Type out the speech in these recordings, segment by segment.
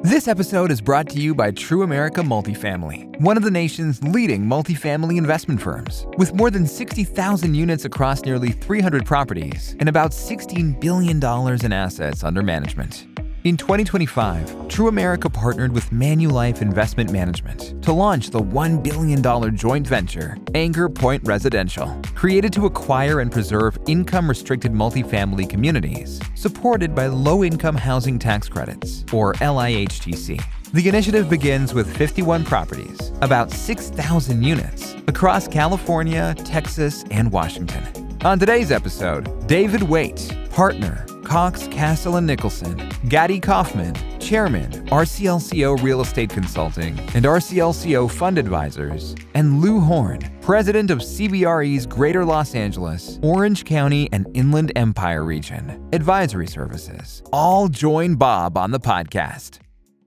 This episode is brought to you by True America Multifamily, one of the nation's leading multifamily investment firms. With more than 60,000 units across nearly 300 properties and about $16 billion in assets under management. In 2025, True America partnered with Manulife Investment Management to launch the $1 billion joint venture, Anchor Point Residential, created to acquire and preserve income-restricted multifamily communities, supported by Low-Income Housing Tax Credits, or LIHTC. The initiative begins with 51 properties, about 6,000 units, across California, Texas, and Washington. On today's episode, David Waite, partner, Cox Castle & Nicholson, Gadi Kaufmann, chairman, RCLCO Real Estate Consulting and RCLCO Fund Advisors, and Lew Horne, president of CBRE's Greater Los Angeles, Orange County, and Inland Empire Region Advisory Services, all join Bob on the podcast.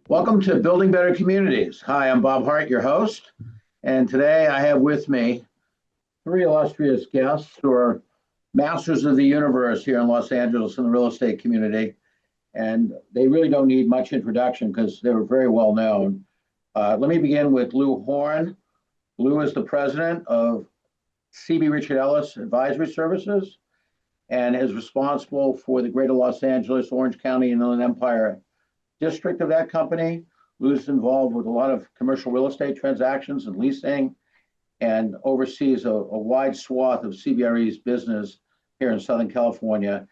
Welcome to Building Better Communities. Hi, I'm Bob Hart, your host, and today I have with me three illustrious guests who are masters of the universe here in Los Angeles in the real estate community. And they really don't need much introduction because they're very well known. Let me begin with Lew Horne. Lew is the president of CB Richard Ellis Advisory Services and is responsible for the Greater Los Angeles, Orange County, and Inland Empire district of that company. Lew's involved with a lot of commercial real estate transactions and leasing and oversees a wide swath of CBRE's business here in Southern California,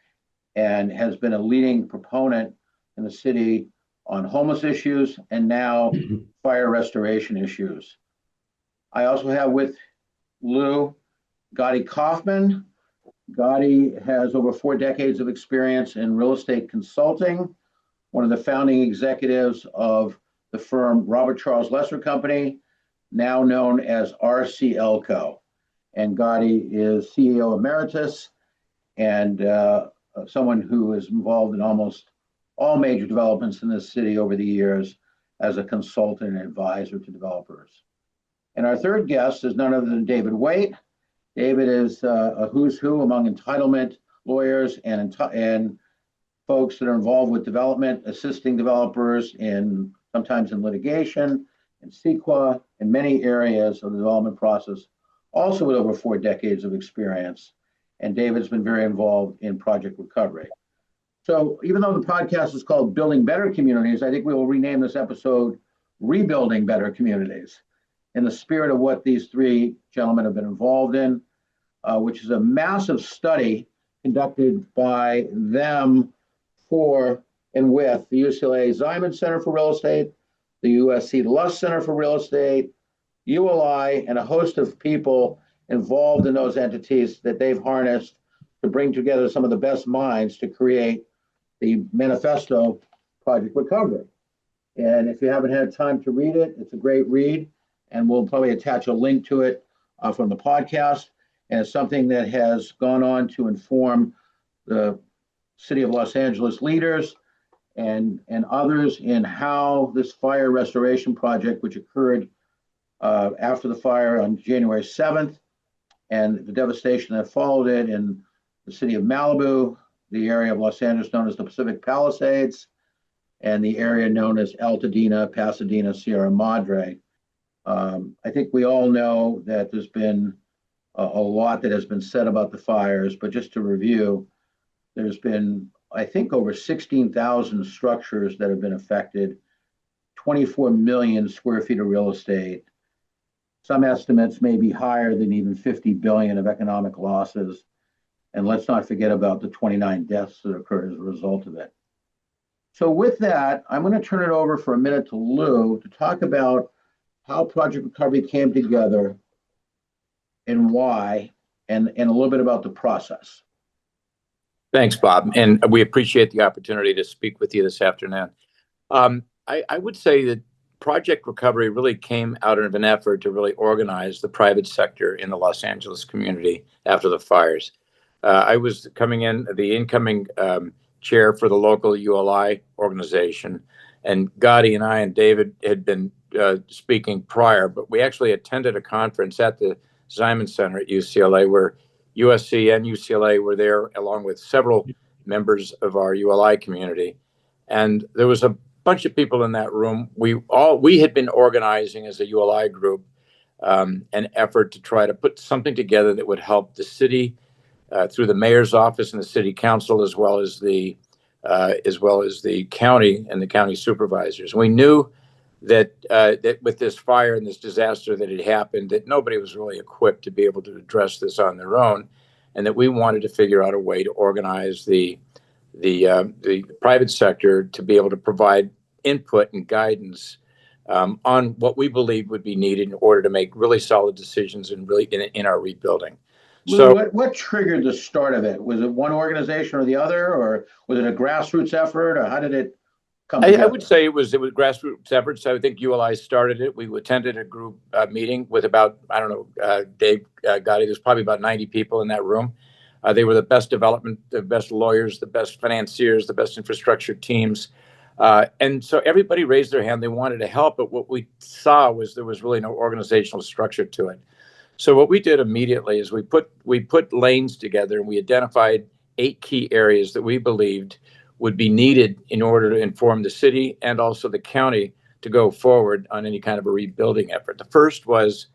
and has been a leading proponent in the city on homeless issues and now fire restoration issues. I also have with Lew Gadi Kaufmann. Gadi has over 4 decades of experience in real estate consulting, one of the founding executives of the firm Robert Charles Lesser Company, now known as RCLCO. And Gadi is CEO Emeritus and someone who is involved in almost all major developments in this city over the years as a consultant and advisor to developers. And our third guest is none other than David Waite. David is a who's who among entitlement lawyers and folks that are involved with development, assisting developers sometimes in litigation, and CEQA, in many areas of the development process, also with over 4 decades of experience. And David's been very involved in project recovery. So even though the podcast is called Building Better Communities, I think we will rename this episode Rebuilding Better Communities in the spirit of what these three gentlemen have been involved in, which is a massive study conducted by them for and with the UCLA Ziman Center for Real Estate, the USC Lusk Center for Real Estate, ULI, and a host of people involved in those entities that they've harnessed to bring together some of the best minds to create the manifesto Project Recovery. And if you haven't had time to read it, it's a great read, and we'll probably attach a link to it from the podcast. And it's something that has gone on to inform the City of Los Angeles leaders and others in how this fire restoration project, which occurred after the fire on January 7th, and the devastation that followed it in the city of Malibu, the area of Los Angeles known as the Pacific Palisades, and the area known as Altadena, Pasadena, Sierra Madre. I think we all know that there's been a lot that has been said about the fires, but just to review, there's been, I think, over 16,000 structures that have been affected, 24 million square feet of real estate. Some estimates may be higher than even 50 billion of economic losses. And let's not forget about the 29 deaths that occurred as a result of it. So with that, I'm going to turn it over for a minute to Lew to talk about how Project Recovery came together and why, and a little bit about the process. Thanks, Bob. And we appreciate the opportunity to speak with you this afternoon. I would say that Project Recovery really came out of an effort to really organize the private sector in the Los Angeles community after the fires. I was the incoming chair for the local ULI organization, and Gadi and I and David had been speaking prior, but we actually attended a conference at the Ziman Center at UCLA where USC and UCLA were there along with several members of our ULI community. And there was a bunch of people in that room. We had been organizing as a ULI group an effort to try to put something together that would help the city through the mayor's office and the city council, as well as the county and the county supervisors. We knew that with this fire and this disaster that had happened, that nobody was really equipped to be able to address this on their own, and that we wanted to figure out a way to organize the private sector to be able to provide input and guidance on what we believe would be needed in order to make really solid decisions and really in our rebuilding. Lew, So what triggered the start of it? Was it one organization or the other, or was it a grassroots effort, or how did it come together? I would say it was grassroots efforts. I think ULI started it. We attended a group meeting with about, I don't know, Dave, Gadi, there's probably about 90 people in that room. They were the best development, the best lawyers, the best financiers, the best infrastructure teams. And so everybody raised their hand. They wanted to help, but what we saw was there was really no organizational structure to it. So what we did immediately is we put lanes together, and we identified 8 key areas that we believed would be needed in order to inform the city and also the county to go forward on any kind of a rebuilding effort. The first was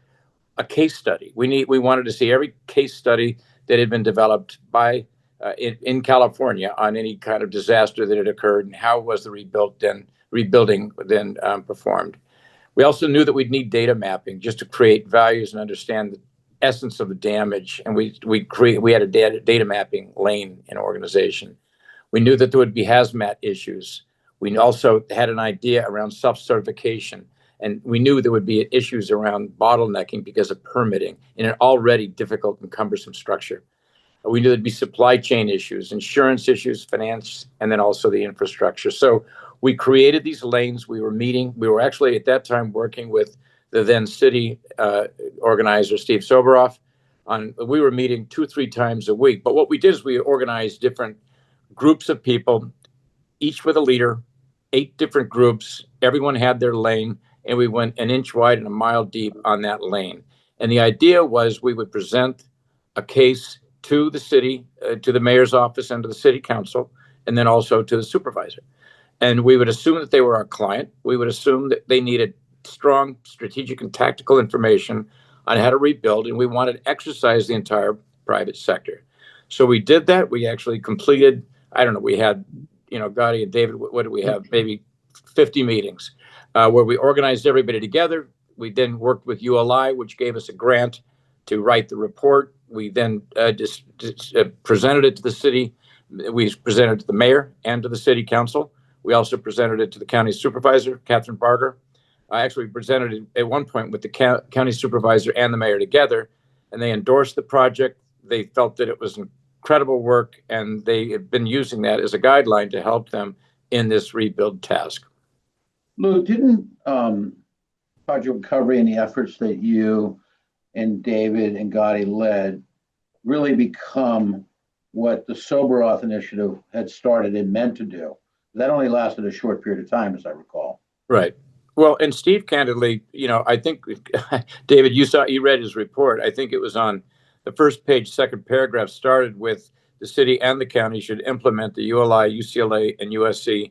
a case study. We wanted to see every case study that had been developed by in California on any kind of disaster that had occurred, and how was the rebuilding then performed. We also knew that we'd need data mapping just to create values and understand the essence of the damage, and we had a data mapping lane in organization. We knew that there would be hazmat issues. We also had an idea around self-certification, and we knew there would be issues around bottlenecking because of permitting in an already difficult and cumbersome structure. We knew there'd be supply chain issues, insurance issues, finance, and then also the infrastructure. So we created these lanes. We were actually at that time working with the then city organizer, Steve Soberoff. We were meeting 2-3 times a week. But what we did is we organized different groups of people, each with a leader, 8 different groups. Everyone had their lane, and we went an inch wide and a mile deep on that lane. And the idea was we would present a case to the city, to the mayor's office and to the city council, and then also to the supervisor. And we would assume that they were our client. We would assume that they needed strong strategic and tactical information on how to rebuild, and we wanted to exercise the entire private sector. So we did that. We actually completed, I don't know, we had, Gadi and David, what did we have? Maybe 50 meetings where we organized everybody together. We then worked with ULI, which gave us a grant to write the report. We then presented it to the city. We presented it to the mayor and to the city council. We also presented it to the county supervisor, Catherine Barger. I actually presented it at one point with the county supervisor and the mayor together, and they endorsed the project. They felt that it was incredible work, and they have been using that as a guideline to help them in this rebuild task. Lew, didn't Project Recovery and the efforts that you and David and Gadi led really become what the Soberoff initiative had started and meant to do? That only lasted a short period of time, as I recall. Right. Well, and Steve, candidly, I think, David, you read his report. I think it was on the first page, second paragraph, started with the city and the county should implement the ULI, UCLA, and USC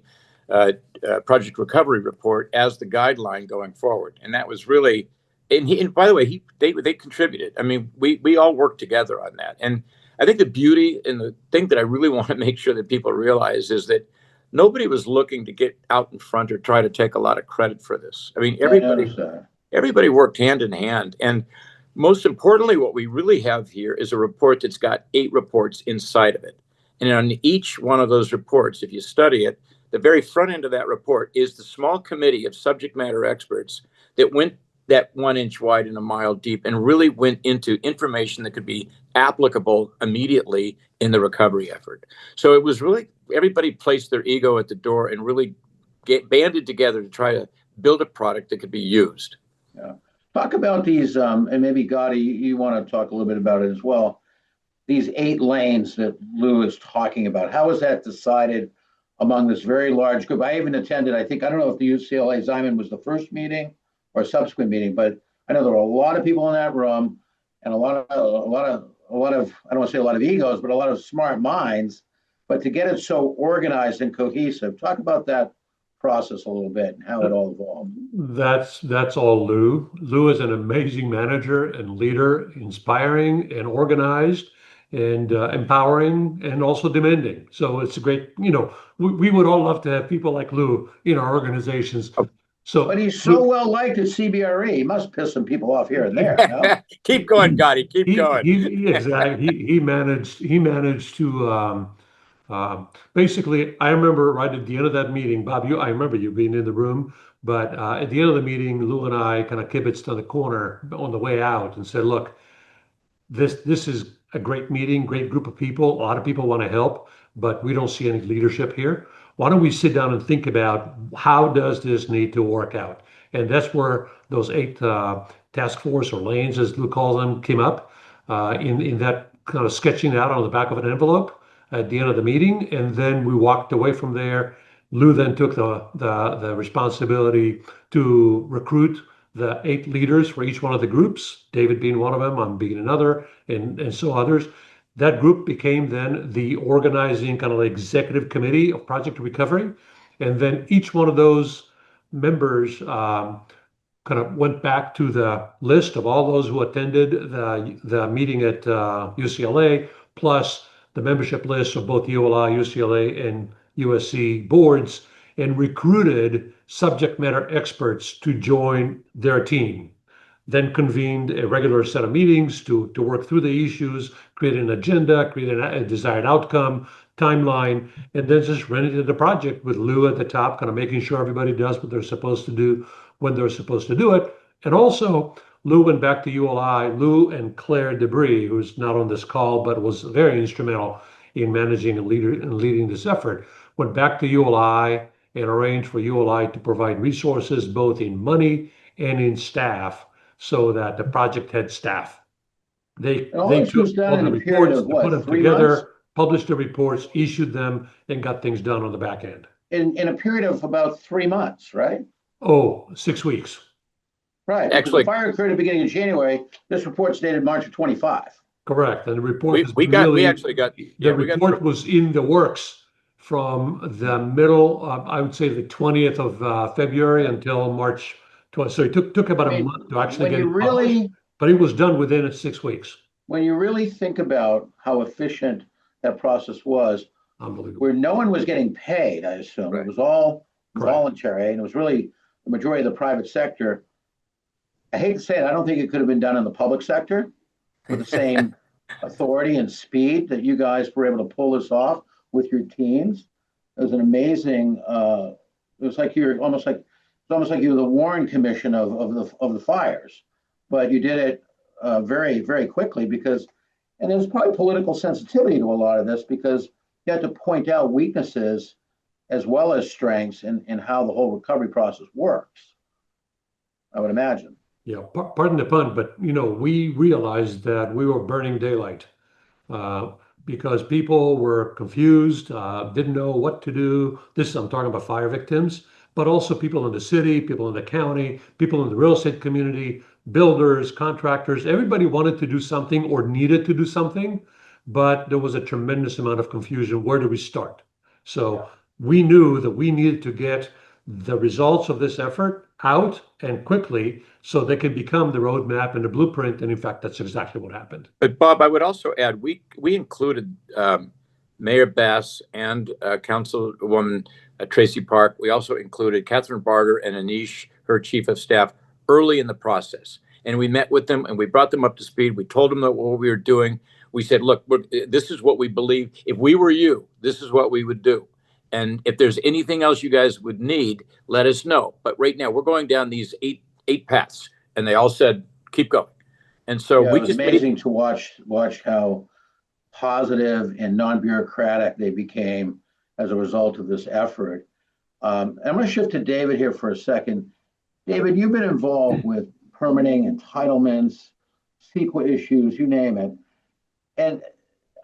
Project Recovery report as the guideline going forward. And that was really, and by the way, they contributed. I mean, we all worked together on that. And I think the beauty and the thing that I really want to make sure that people realize is that nobody was looking to get out in front or try to take a lot of credit for this. I mean, everybody worked hand in hand. And most importantly, what we really have here is a report that's got 8 reports inside of it. And on each one of those reports, if you study it, the very front end of that report is the small committee of subject matter experts that went that 1 inch wide and a mile deep and really went into information that could be applicable immediately in the recovery effort. So it was really, everybody placed their ego at the door and really banded together to try to build a product that could be used. Yeah. Talk about these, and maybe Gadi, you want to talk a little bit about it as well. These 8 lanes that Lew is talking about. How was that decided among this very large group? I even attended, I don't know if the UCLA Ziman was the first meeting or subsequent meeting, but I know there were a lot of people in that room and a lot of, I don't want to say a lot of egos, but a lot of smart minds. But to get it so organized and cohesive, talk about that process a little bit and how it all evolved. That's all Lew. Lew is an amazing manager and leader, inspiring and organized and empowering and also demanding. So it's a great, we would all love to have people like Lew in our organizations. So, But he's so well liked at CBRE. He must piss some people off here and there. No? Keep going, Gadi. Keep going. Exactly. He managed to basically. I remember right at the end of that meeting, Bob. I remember you being in the room, but at the end of the meeting, Lew and I kind of kibitzed on the corner on the way out and said, "Look, this is a great meeting, great group of people. A lot of people want to help, but we don't see any leadership here. Why don't we sit down and think about how does this need to work out?" And that's where those 8 task force or lanes, as Lew calls them, came up in that kind of sketching out on the back of an envelope at the end of the meeting. And then we walked away from there. Lew then took the responsibility to recruit the 8 leaders for each one of the groups, David being one of them, I'm being another, and so others. That group became then the organizing kind of executive committee of Project Recovery. And then each one of those members kind of went back to the list of all those who attended the meeting at UCLA, plus the membership list of both ULI, UCLA, and USC boards, and recruited subject matter experts to join their team. Then convened a regular set of meetings to work through the issues, create an agenda, create a desired outcome, timeline, and then just ran into the project with Lew at the top, kind of making sure everybody does what they're supposed to do when they're supposed to do it. And also, Lew went back to ULI. Lew and Claire Debris, who's not on this call, but was very instrumental in managing and leading this effort, went back to ULI and arranged for ULI to provide resources, both in money and in staff, so that the project had staff. They this was took done all in the a period reports, of what, put them 3 months? together, published the reports, issued them, and got things done on the back end. In a period of about 3 months, right? Oh, 6 weeks. Right. Actually, the fire occurred at the beginning of January. This report's dated March of 25. Correct. And the report we report was in the works from the middle, I would say the 20th of February until March 20th. So it took about a month to actually get it published, but it was done within 6 weeks. When you really think about how efficient that process was, Unbelievable. where no one was getting paid, I assume. Right. It was all Correct. voluntary, and it was really the majority of the private sector. I hate to say it, I don't think it could have been done in the public sector with the same authority and speed that you guys were able to pull this off with your teams. It was an amazing. It was like you're almost like you're the Warren Commission of the fires, but you did it very, very quickly because, and there's probably political sensitivity to a lot of this because you have to point out weaknesses as well as strengths in how the whole recovery process works, I would imagine. Yeah, pardon the pun, but we realized that we were burning daylight because people were confused, didn't know what to do. I'm talking about fire victims, but also people in the city, people in the county, people in the real estate community, builders, contractors. Everybody wanted to do something or needed to do something, but there was a tremendous amount of confusion. Where do we start? So we knew that we needed to get the results of this effort out and quickly so they can become the roadmap and the blueprint. And in fact, that's exactly what happened. But Bob, I would also add, we included Mayor Bass and Councilwoman Tracy Park. We also included Catherine Barger and Anish, her chief of staff, early in the process. And we met with them and we brought them up to speed. We told them that what we were doing. We said, look, this is what we believe. If we were you, this is what we would do. And if there's anything else you guys would need, let us know. But right now we're going down these eight paths, and they all said, keep going. And so it was amazing to watch how positive and non-bureaucratic they became as a result of this effort. I'm going to shift to David here for a second. David, you've been involved with permitting, entitlements, CEQA issues, you name it. And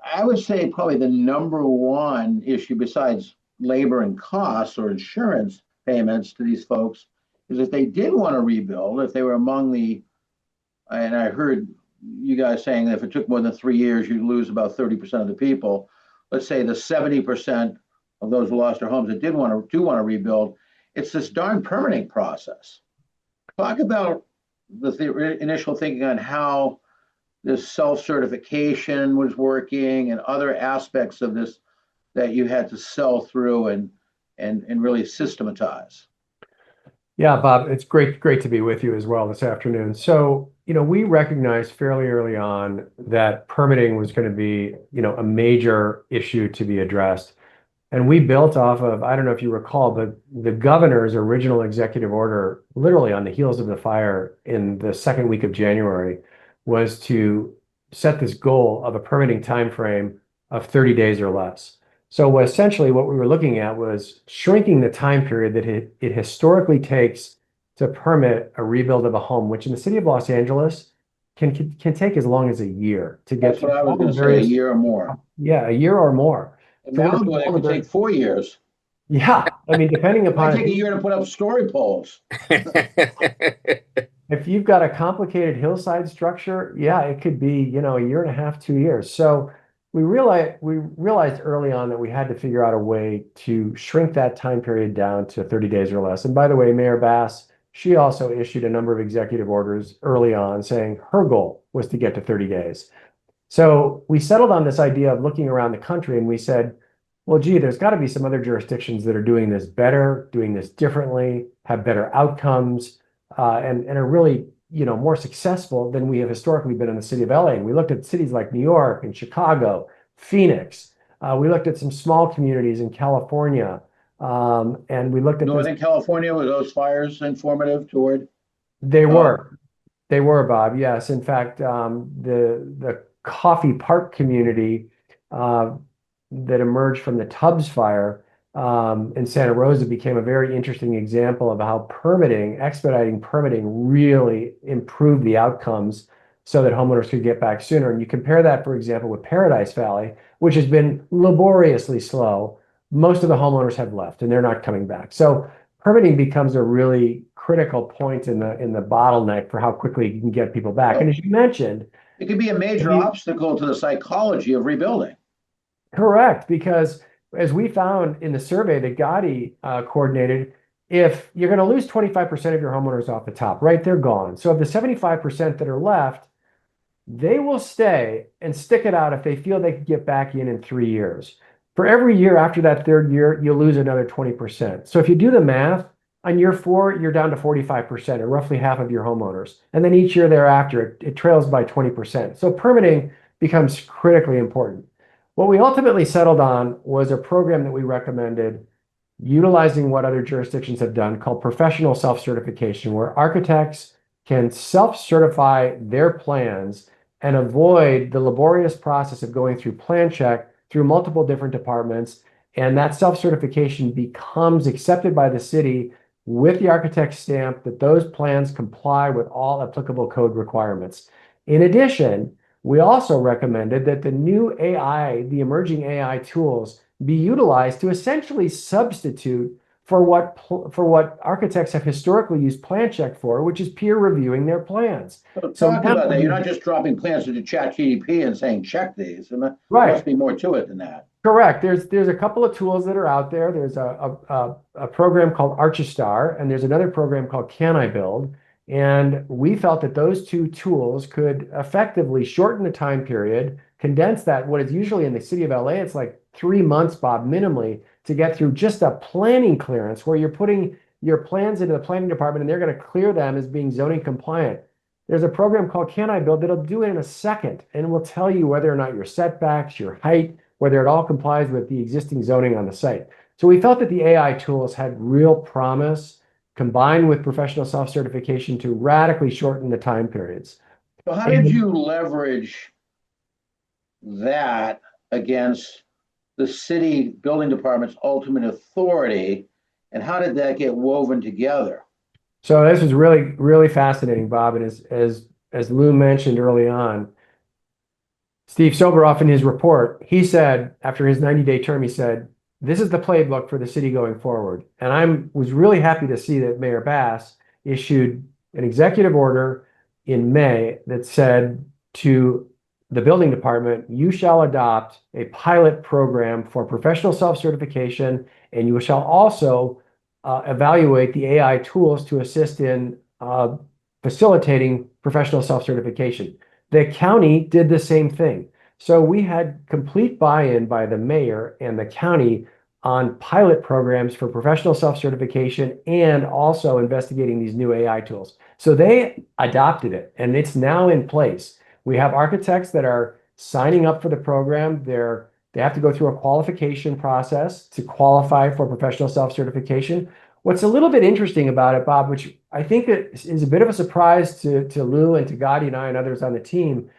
I would say probably the number one issue besides labor and costs or insurance payments to these folks is if they did want to rebuild, if they were among the, and I heard you guys saying that if it took more than 3 years, you'd lose about 30% of the people. Let's say the 70% of those who lost their homes that do want to rebuild. it's this darn permitting process. Talk about the initial thinking on how this self-certification was working and other aspects of this that you had to sell through and really systematize. Yeah, Bob, it's great to be with you as well this afternoon. So, we recognized fairly early on that permitting was going to be, a major issue to be addressed. And we built off of, I don't know if you recall, but the governor's original executive order, literally on the heels of the fire in the second week of January, was to set this goal of a permitting timeframe of 30 days or less. So essentially what we were looking at was shrinking the time period that it historically takes to permit a rebuild of a home, which in the city of Los Angeles can take as long as a year to get. That's what I was going to say, a year or more. Yeah, a year or more. In Malibu, it could take 4 years. Yeah, I mean, depending It might upon take a year to put up story poles. if you've got a complicated hillside structure, yeah, it could be, a year and a half, 2 years. So we realized early on that we had to figure out a way to shrink that time period down to 30 days or less. And by the way, Mayor Bass, she also issued a number of executive orders early on saying her goal was to get to 30 days. So we settled on this idea of looking around the country and we said, well, gee, there's got to be some other jurisdictions that are doing this better, doing this differently, have better outcomes, and are really, more successful than we have historically been in the city of LA. And we looked at cities like New York and Chicago, Phoenix. We looked at some small communities in California. And we looked at Northern California, were those fires informative toward? They were, Bob. Yes. In fact, the Coffee Park community that emerged from the Tubbs fire in Santa Rosa became a very interesting example of how expediting permitting really improved the outcomes so that homeowners could get back sooner. And you compare that, for example, with Paradise Valley, which has been laboriously slow. Most of the homeowners have left and they're not coming back. So permitting becomes a really critical point in the bottleneck for how quickly you can get people back. And as you mentioned, it could be a major obstacle to the psychology of rebuilding. Correct, because as we found in the survey that Gadi coordinated, if you're going to lose 25% of your homeowners off the top, right, they're gone. So of the 75% that are left, they will stay and stick it out if they feel they can get back in 3 years. For every year after that third year, you'll lose another 20%. So if you do the math, on year 4, you're down to 45%, or roughly half of your homeowners. And then each year thereafter, it trails by 20%. So permitting becomes critically important. What we ultimately settled on was a program that we recommended utilizing what other jurisdictions have done called professional self-certification, where architects can self-certify their plans and avoid the laborious process of going through plan check through multiple different departments. And that self-certification becomes accepted by the city with the architect's stamp that those plans comply with all applicable code requirements. In addition, we also recommended that the new AI, the emerging AI tools, be utilized to essentially substitute for what architects have historically used plan check for, which is peer reviewing their plans. So talk about that. You're not just dropping plans into ChatGPT and saying, check these. And there must be more to it than that. Correct. There's a couple of tools that are out there. There's a program called Archistar, and there's another program called Can I Build? And we felt that those two tools could effectively shorten the time period, condense that. What is usually in the city of LA, it's like 3 months, Bob, minimally, to get through just a planning clearance where you're putting your plans into the planning department and they're going to clear them as being zoning compliant. There's a program called Can I Build that'll do it in a second and will tell you whether or not your setbacks, your height, whether it all complies with the existing zoning on the site. So we felt that the AI tools had real promise combined with professional self-certification to radically shorten the time periods. So how did you leverage that against the city building department's ultimate authority, and how did that get woven together? So this was really, really fascinating, Bob. And as Lew mentioned early on, Steve Soberoff in his report, he said, after his 90-day term, he said, this is the playbook for the city going forward. And I was really happy to see that Mayor Bass issued an executive order in May that said to the building department, you shall adopt a pilot program for professional self-certification, and you shall also evaluate the AI tools to assist in facilitating professional self-certification. The county did the same thing. So we had complete buy-in by the mayor and the county on pilot programs for professional self-certification and also investigating these new AI tools. So they adopted it and it's now in place. We have architects that are signing up for the program. They have to go through a qualification process to qualify for professional self-certification. What's a little bit interesting about it, Bob, which I think is a bit of a surprise to Lew and to Gadi and I and others on the team,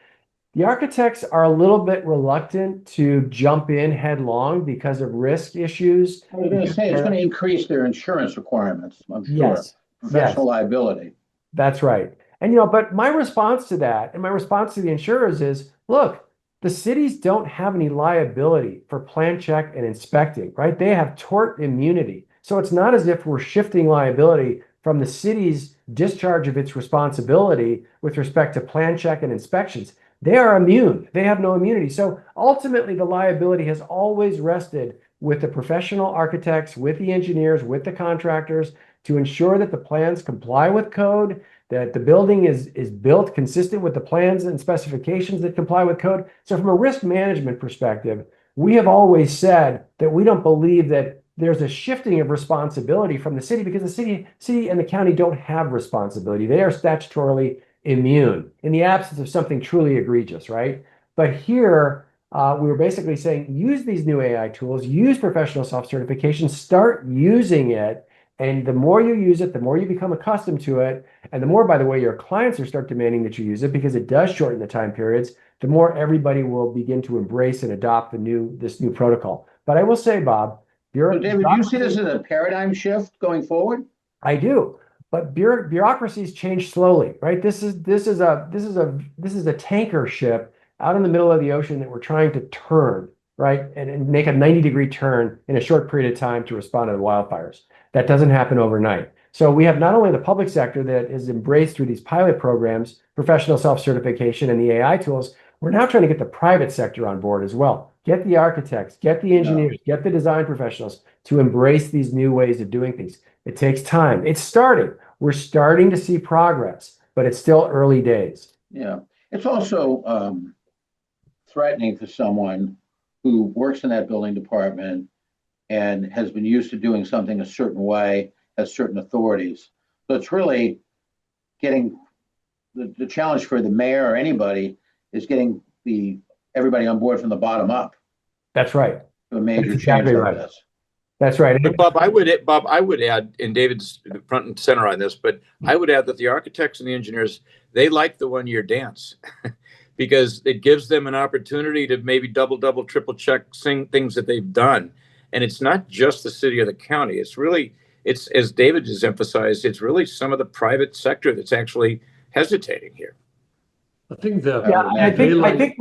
the architects are a little bit reluctant to jump in headlong because of risk issues. I was going to say, it's going to increase their insurance requirements, I'm sure. Yes. Professional liability. That's right. And, but my response to that and my response to the insurers is, look, the cities don't have any liability for plan check and inspecting, right? They have tort immunity. So it's not as if we're shifting liability from the city's discharge of its responsibility with respect to plan check and inspections. They are immune. They have no immunity. So ultimately, the liability has always rested with the professional architects, with the engineers, with the contractors to ensure that the plans comply with code, that the building is built consistent with the plans and specifications that comply with code. So from a risk management perspective, we have always said that we don't believe that there's a shifting of responsibility from the city because the city and the county don't have responsibility. They are statutorily immune in the absence of something truly egregious, right? But here, we were basically saying, use these new AI tools, use professional self-certification, start using it. And the more you use it, the more you become accustomed to it. And the more, by the way, your clients will start demanding that you use it because it does shorten the time periods, the more everybody will begin to embrace and adopt this new protocol. But I will say, Bob, So David, do you see this as a paradigm shift going forward? I do. But bureaucracies change slowly, right? This is a tanker ship out in the middle of the ocean that we're trying to turn, right? And make a 90-degree turn in a short period of time to respond to the wildfires. That doesn't happen overnight. So we have not only the public sector that is embraced through these pilot programs, professional self-certification and the AI tools, we're now trying to get the private sector on board as well. Get the architects, get the engineers, get the design professionals to embrace these new ways of doing things. It takes time. It's starting. We're starting to see progress, but it's still early days. Yeah. It's also threatening for someone who works in that building department and has been used to doing something a certain way, has certain authorities. So it's really getting the challenge for the mayor or anybody is getting everybody on board from the bottom up. That's right. To a major That's change exactly like right. this. That's right. But Bob, I would add, and David's front and center on this, but I would add that the architects and the engineers, they like the 1 year dance because it gives them an opportunity to maybe double, triple check things that they've done. And it's not just the city or the county. It's as David has emphasized, it's really some of the private sector that's actually hesitating here. I think I think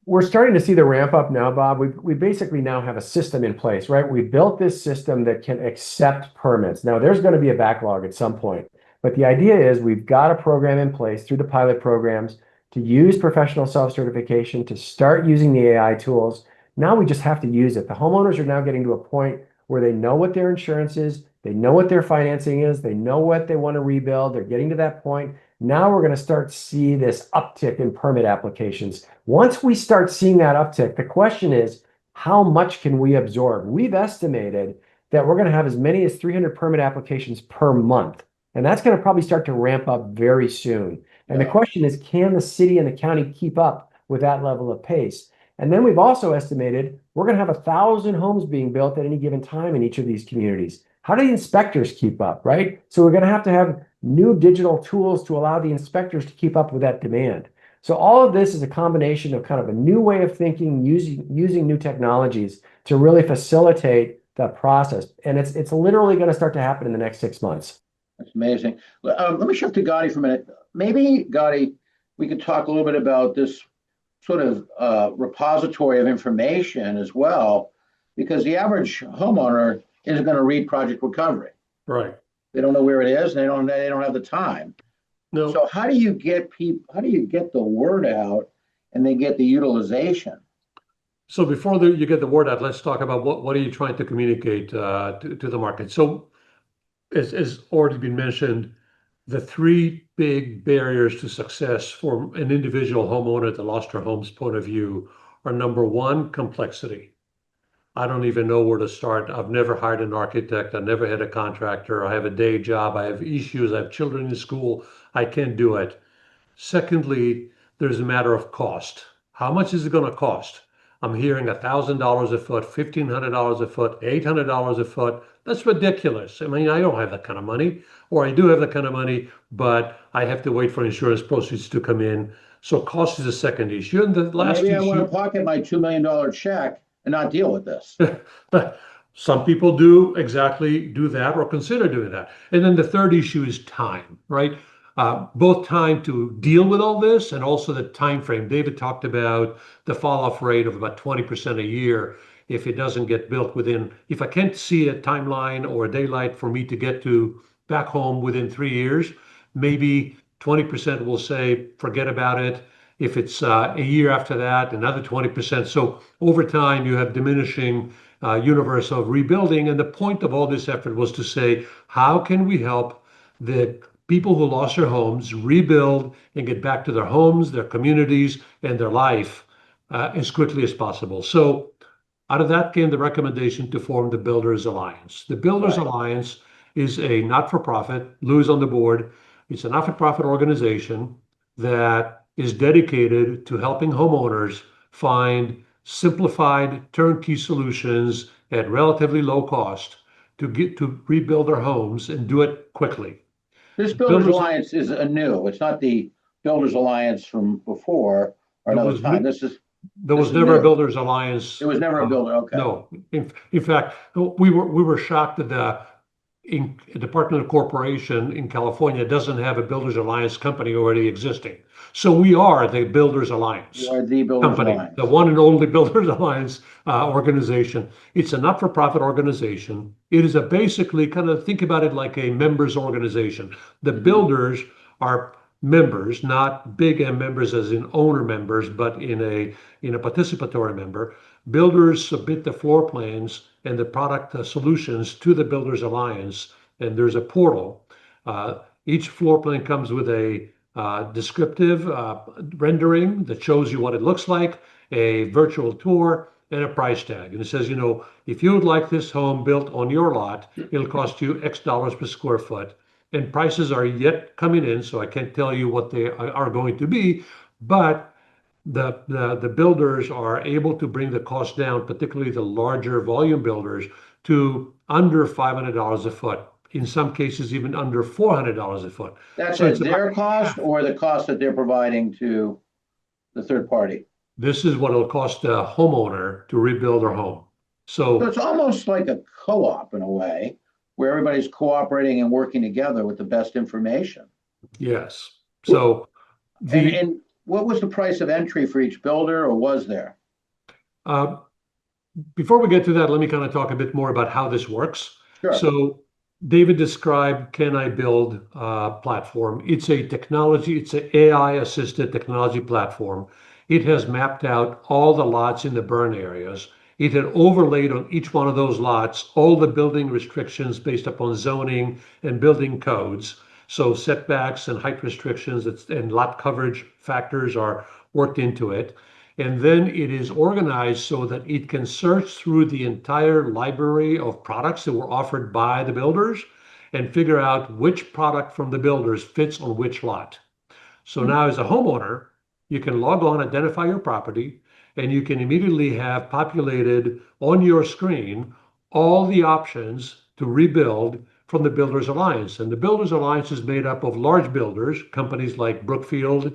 we're starting to see the ramp up now, Bob. We basically now have a system in place, right? We built this system that can accept permits. Now there's going to be a backlog at some point, but the idea is we've got a program in place through the pilot programs to use professional self-certification, to start using the AI tools. Now we just have to use it. The homeowners are now getting to a point where they know what their insurance is, they know what their financing is, they know what they want to rebuild. They're getting to that point. Now we're going to start to see this uptick in permit applications. Once we start seeing that uptick, the question is, how much can we absorb? We've estimated that we're going to have as many as 300 permit applications per month. And that's going to probably start to ramp up very soon. And the question is, can the city and the county keep up with that level of pace? And then we've also estimated we're going to have 1,000 homes being built at any given time in each of these communities. How do the inspectors keep up, right? So we're going to have new digital tools to allow the inspectors to keep up with that demand. So all of this is a combination of kind of a new way of thinking, using new technologies to really facilitate the process. And it's literally going to start to happen in the next 6 months. That's amazing. Let me shift to Gadi for a minute. Maybe, Gadi, we could talk a little bit about this sort of repository of information as well, because the average homeowner isn't going to read project recovery. Right. They don't know where it is, and they don't have the time. No. So how do you get the word out and they get the utilization? So before you get the word out, let's talk about what are you trying to communicate to the market. So as already been mentioned, the three big barriers to success for an individual homeowner that lost their home's point of view are: number one, complexity. I don't even know where to start. I've never hired an architect. I've never had a contractor. I have a day job. I have issues. I have children in school. I can't do it. Secondly, there's a matter of cost. How much is it going to cost? I'm hearing $1,000 a foot, $1,500 a foot, $800 a foot. That's ridiculous. I mean, I don't have that kind of money, or I do have that kind of money, but I have to wait for insurance proceeds to come in. So cost is a second issue. And the last Maybe I want to issue, pocket my $2 million check and not deal with this. some people do exactly do that or consider doing that. And then the third issue is time, right? Both time to deal with all this and also the time frame. David talked about the fall off rate of about 20% a year if it doesn't get built within, if I can't see a timeline or a daylight for me to get to back home within 3 years, maybe 20% will say, forget about it. If it's a year after that, another 20%. So over time, you have diminishing universe of rebuilding. And the point of all this effort was to say, how can we help the people who lost their homes rebuild and get back to their homes, their communities, and their life as quickly as possible? So out of that came the recommendation to form the Builders Alliance. The Builders Right. Alliance is a not-for-profit. Lew's on the board. It's a not-for-profit organization that is dedicated to helping homeowners find simplified turnkey solutions at relatively low cost to get to rebuild their homes and do it quickly. This Builders Alliance is new. It's not the Builders Alliance from before or another time. There was This is never a new. Builders Alliance. It was never a builder. Okay. No. In fact, we were shocked that the Department of Corporation in California doesn't have a Builders Alliance company already existing. So we are the Builders Alliance You are the Builders company, Alliance. the one and only Builders Alliance organization. It's a not-for-profit organization. It is a basically, kind of think about it like a members organization. The builders are members, not big M members as in owner members, but in a participatory member. Builders submit the floor plans and the product solutions to the Builders Alliance, and there's a portal. Each floor plan comes with a descriptive rendering that shows you what it looks like, a virtual tour, and a price tag. And it says, if you would like this home built on your lot, it'll cost you X dollars per square foot. And prices are yet coming in, so I can't tell you what they are going to be, but the builders are able to bring the cost down, particularly the larger volume builders, to under $500 a foot. In some cases, even under $400 a foot. That's So at it's their about cost half. or the cost that they're providing to the third party. This is what it'll cost a homeowner to rebuild their home. So So it's almost like a co-op in a way, where everybody's cooperating and working together with the best information. yes. So And what was the price of entry for each builder, or was there? uh, before we get to that, let me kind of talk a bit more about how this works. Sure. So David described Can I Build platform. It's a technology, it's an AI-assisted technology platform. It has mapped out all the lots in the burn areas. It had overlaid on each one of those lots all the building restrictions based upon zoning and building codes. So setbacks and height restrictions and lot coverage factors are worked into it. And then it is organized so that it can search through the entire library of products that were offered by the builders and figure out which product from the builders fits on which lot. So now as a homeowner, you can log on, identify your property, and you can immediately have populated on your screen all the options to rebuild from the Builders Alliance. And the Builders Alliance is made up of large builders, companies like Brookfield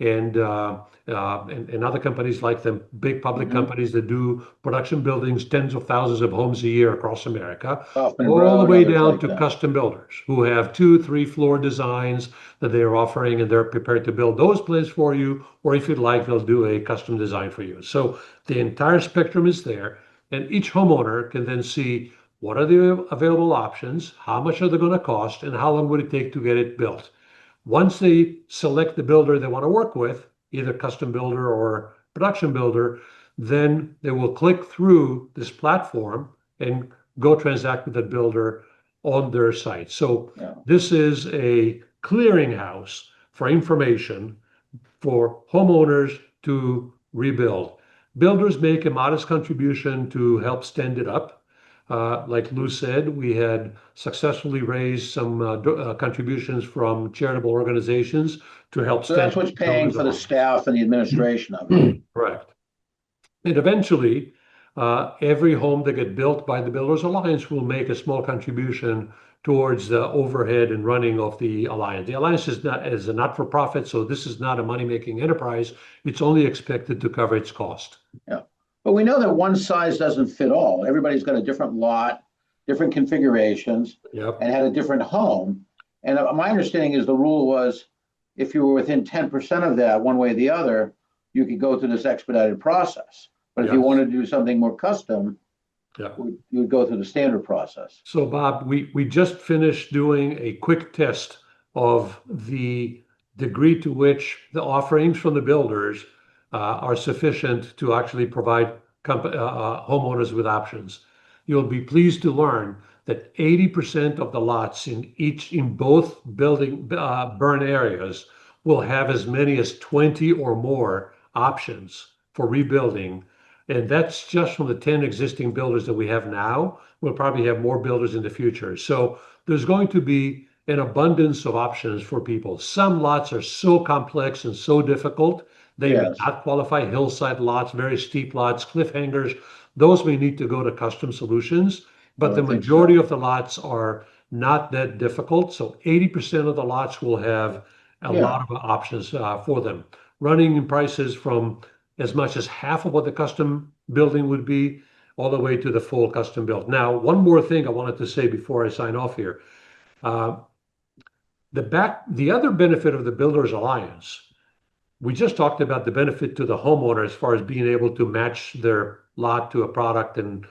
and other companies like the big public companies that do production buildings, tens of thousands of homes a year across America, Kaufmann all the Road, way others down like to that. custom builders who have 2-3 floor designs that they're offering, and they're prepared to build those plans for you, or if you'd like, they'll do a custom design for you. So the entire spectrum is there, and each homeowner can then see what are the available options, how much are they going to cost, and how long would it take to get it built. Once they select the builder they want to work with, either custom builder or production builder, then they will click through this platform and go transact with that builder on their site. So Yeah. this is a clearinghouse for information for homeowners to rebuild. Builders make a modest contribution to help stand it up. Like Lew said, we had successfully raised some contributions from charitable organizations to help So that's stand what's paying builders for the homes. staff and the administration of it. Correct. And eventually, every home that gets built by the Builders Alliance will make a small contribution towards the overhead and running of the Alliance. The Alliance is a not-for-profit, so this is not a money-making enterprise. It's only expected to cover its cost. Yeah. But we know that one size doesn't fit all. Everybody's got a different lot, different configurations, Yep. and had a different home. And my understanding is the rule was if you were within 10% of that, one way or the other, you could go through this expedited process. But if you Yes. wanted to do something more custom, Yeah. you would go through the standard process. So Bob, we just finished doing a quick test of the degree to which the offerings from the builders are sufficient to actually provide homeowners with options. You'll be pleased to learn that 80% of the lots in both building burn areas will have as many as 20 or more options for rebuilding. And that's just from the 10 existing builders that we have now. We'll probably have more builders in the future. So there's going to be an abundance of options for people. Some lots are so complex and so difficult, they may Yes. not qualify. Hillside lots, very steep lots, cliffhangers, those may need to go to custom solutions. But I the would think majority so. of the lots are not that difficult. So 80% of the lots will have a Yeah. lot of options for them, running in prices from as much as half of what the custom building would be, all the way to the full custom build. Now, one more thing I wanted to say before I sign off here. The other benefit of the Builders Alliance, we just talked about the benefit to the homeowner as far as being able to match their lot to a product and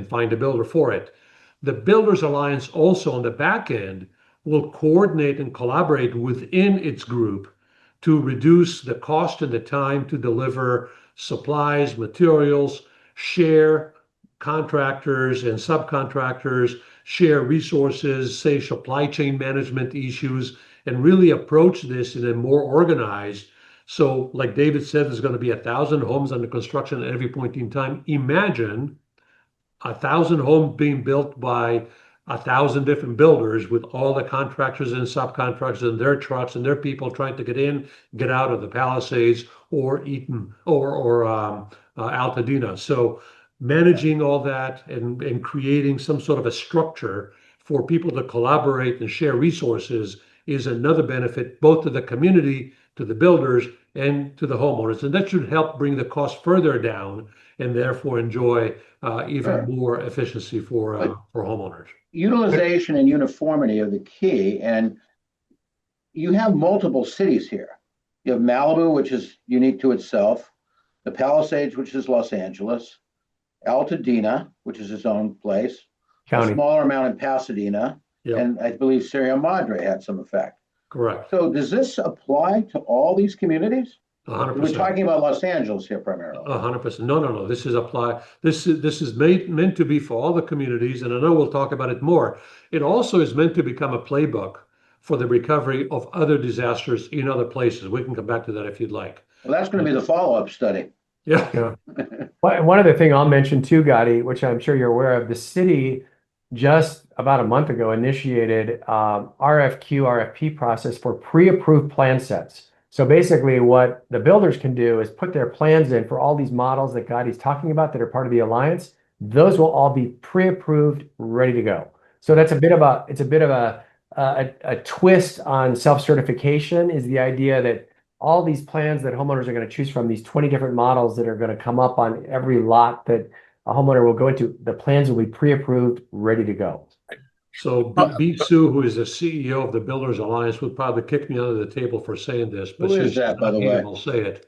find a builder for it. The Builders Alliance also on the back end will coordinate and collaborate within its group to reduce the cost and the time to deliver supplies, materials, share contractors and subcontractors, share resources, say supply chain management issues, and really approach this in a more organized. So like David said, there's going to be 1,000 homes under construction at every point in time. Imagine 1,000 homes being built by 1,000 different builders with all the contractors and subcontractors and their trucks and their people trying to get in, get out of the Palisades or Eaton or Altadena. So managing all that and creating some sort of a structure for people to collaborate and share resources is another benefit both to the community, to the builders, and to the homeowners. And that should help bring the cost further down and therefore enjoy even Sure. more efficiency for homeowners. Utilization and uniformity are the key. And you have multiple cities here. You have Malibu, which is unique to itself, the Palisades, which is Los Angeles, Altadena, which is its own place, a County. smaller amount in Pasadena, Yep. and I believe Sierra Madre had some effect. Correct. So does this apply to all these communities? We're 100%. talking about Los Angeles here primarily. 100%. No. This is meant to be for all the communities, and I know we'll talk about it more. It also is meant to become a playbook for the recovery of other disasters in other places. We can come back to that if you'd like. Well, that's going to be the follow-up study. Yeah. Yeah. One other thing I'll mention too, Gadi, which I'm sure you're aware of, the city just about a month ago initiated RFP process for pre-approved plan sets. So basically what the builders can do is put their plans in for all these models that Gadi's talking about that are part of the Alliance. Those will all be pre-approved, ready to go. So that's a bit of a twist on self-certification, is the idea that all these plans that homeowners are going to choose from, these 20 different models that are going to come up on every lot that a homeowner will go into, the plans will be pre-approved, ready to go. So B. Sue, who is the CEO of the Builders Alliance, would probably kick me under the table for saying this, but Who is she's that, by not the here, way? I'll say it.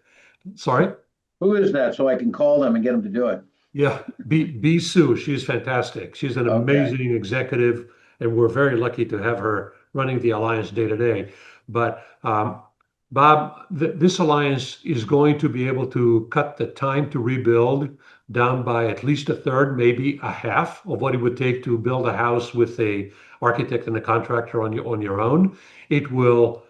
Sorry? Who is that so I can call them and get them to do it? Yeah, B. Sue, she's fantastic. She's an Okay. amazing executive, and we're very lucky to have her running the Alliance day to day. But Bob, this Alliance is going to be able to cut the time to rebuild down by at least a third, maybe a half of what it would take to build a house with a architect and a contractor on your own. It will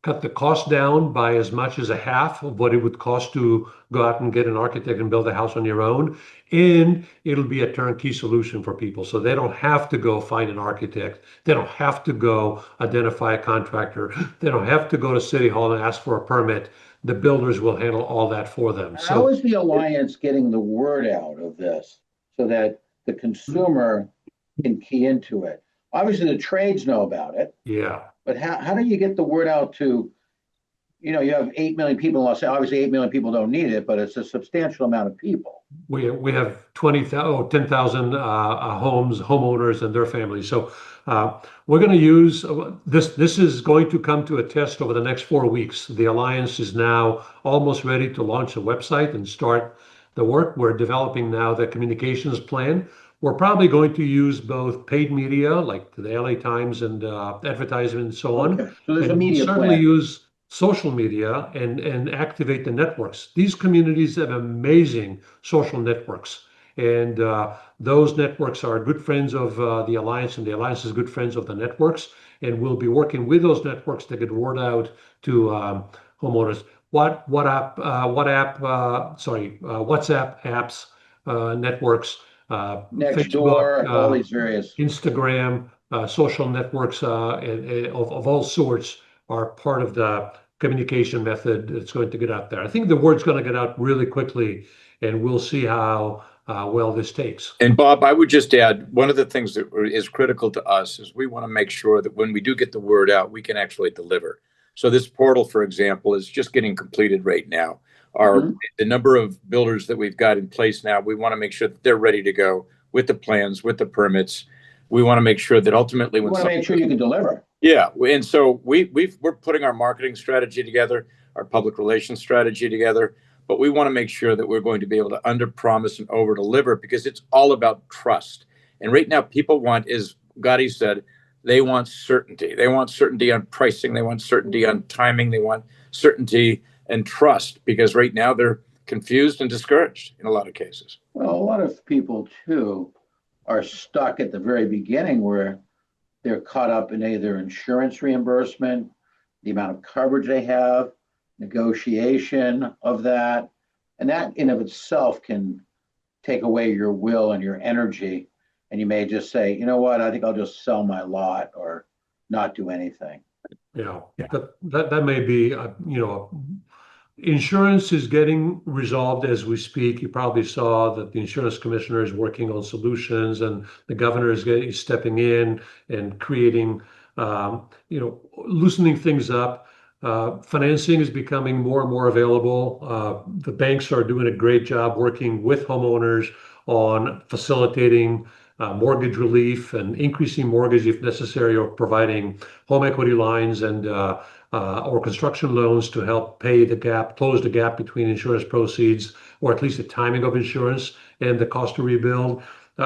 cut the cost down by as much as a half of what it would cost to go out and get an architect and build a house on your own. And it'll be a turnkey solution for people. So they don't have to go find an architect. They don't have to go identify a contractor. They don't have to go to City Hall and ask for a permit. The builders will handle all that for them. How is the Alliance getting the word out of this so that the consumer can key into it? Obviously, the trades know about it. Yeah. But how do you get the word out to, you have 8 million people in Los Angeles. Obviously, 8 million people don't need it, but it's a substantial amount of people. We have 10,000 homeowners and their families. So we're going to use this. This is going to come to a test over the next 4 weeks. The Alliance is now almost ready to launch a website and start the work. We're developing now the communications plan. We're probably going to use both paid media, like the LA Times and advertising and so on. Okay. So there's a And media we'll certainly plan. use social media and activate the networks. These communities have amazing social networks. And those networks are good friends of the Alliance, and the Alliance is good friends of the networks. And we'll be working with those networks to get word out to homeowners. WhatsApp apps, networks, Next Facebook, door, all these various. Instagram, social networks of all sorts are part of the communication method that's going to get out there. I think the word's going to get out really quickly, and we'll see how well this takes. And Bob, I would just add, one of the things that is critical to us is we want to make sure that when we do get the word out, we can actually deliver. So this portal, for example, is just getting completed right now. The number of builders that we've got in place now, we want to make sure that they're ready to go with the plans, with the permits. We want to make sure that ultimately You want to make sure you can deliver. Yeah, and so we're putting our marketing strategy together, our public relations strategy together, but we want to make sure that we're going to be able to under promise and over deliver, because it's all about trust. And right now, people want, as Gadi said, they want certainty. They want certainty on pricing. They want certainty on timing. They want certainty and trust, because right now they're confused and discouraged in a lot of cases. Well, a lot of people too are stuck at the very beginning where they're caught up in either insurance reimbursement, the amount of coverage they have, negotiation of that. And that in of itself can take away your will and your energy. And you may just say, you know what, I think I'll just sell my lot or not do anything. Yeah. That may be, insurance is getting resolved as we speak. You probably saw that the insurance commissioner is working on solutions, and the governor is stepping in and creating, loosening things up. Financing is becoming more and more available. The banks are doing a great job working with homeowners on facilitating mortgage relief and increasing mortgage if necessary, or providing home equity lines and or construction loans to help pay the gap, close the gap between insurance proceeds, or at least the timing of insurance and the cost to rebuild.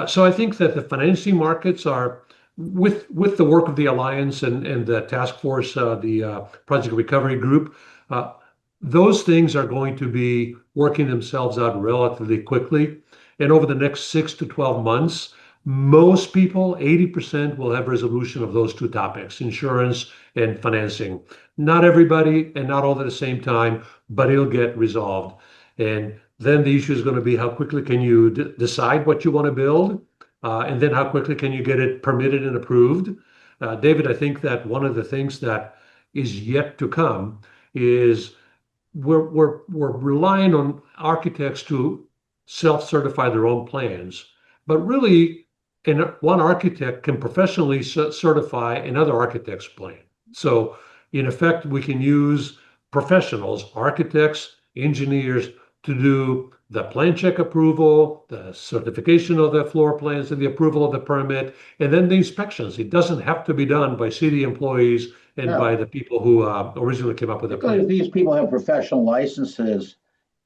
So I think that the financing markets are, with the work of the Alliance and the task force, the Project Recovery Group, those things are going to be working themselves out relatively quickly. And over the next 6 to 12 months, most people, 80%, will have resolution of those two topics, insurance and financing. Not everybody and not all at the same time, but it'll get resolved. And then the issue is going to be how quickly can you decide what you want to build, and then how quickly can you get it permitted and approved. David, I think that one of the things that is yet to come is we're relying on architects to self-certify their own plans, but really, one architect can professionally certify another architect's plan. So in effect, we can use professionals, architects, engineers, to do the plan check approval, the certification of the floor plans, and the approval of the permit, and then the inspections. It doesn't have to be done by city employees and by the people who originally came up with the plan. If these people have professional licenses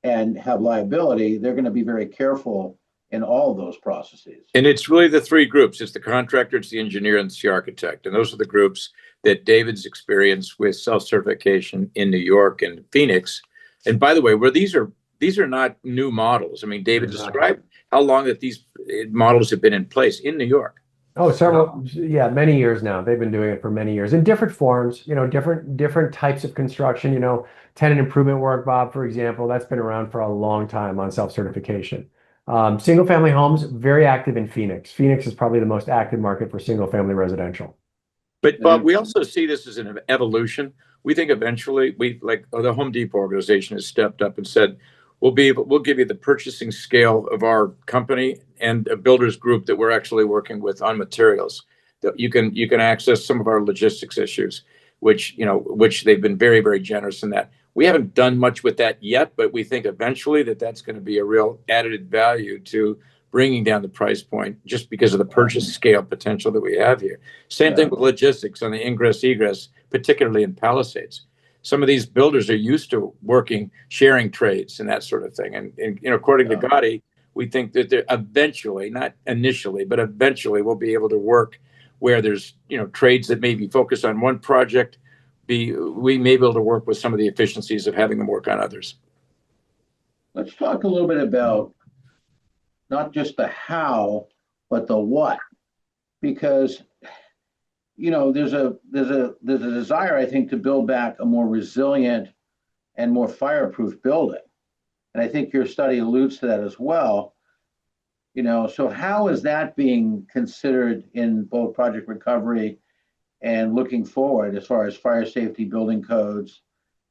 and have liability, they're going to be very careful in all of those processes. And it's really the three groups. It's the contractor, it's the engineer, and it's the architect. And those are the groups that David's experienced with self-certification in New York and Phoenix. And by the way, where these are not new models. I mean, David described how long that these models have been in place in New York. Oh, several, yeah, many years now. They've been doing it for many years in different forms, different types of construction, tenant improvement work, Bob, for example, that's been around for a long time on self-certification. Single family homes, very active in Phoenix. Phoenix is probably the most active market for single family residential. But Bob, we also see this as an evolution. We think eventually the Home Depot organization has stepped up and said, we'll give you the purchasing scale of our company and a builders group that we're actually working with on materials. That you can access some of our logistics issues, which they've been very, very generous in that. We haven't done much with that yet, but we think eventually that's going to be a real added value to bringing down the price point just because of the purchase scale potential that we have here. Same thing with logistics on the ingress egress, particularly in Palisades. Some of these builders are used to working, sharing trades and that sort of thing. And according to Gadi, we think that they're eventually, not initially, but eventually we'll be able to work where there's trades that may be focused on one project. We may be able to work with some of the efficiencies of having them work on others. Let's talk a little bit about not just the how, but the what, because there's a desire, I think, to build back a more resilient and more fireproof building, and I think your study alludes to that as well. So how is that being considered in both project recovery and looking forward as far as fire safety, building codes,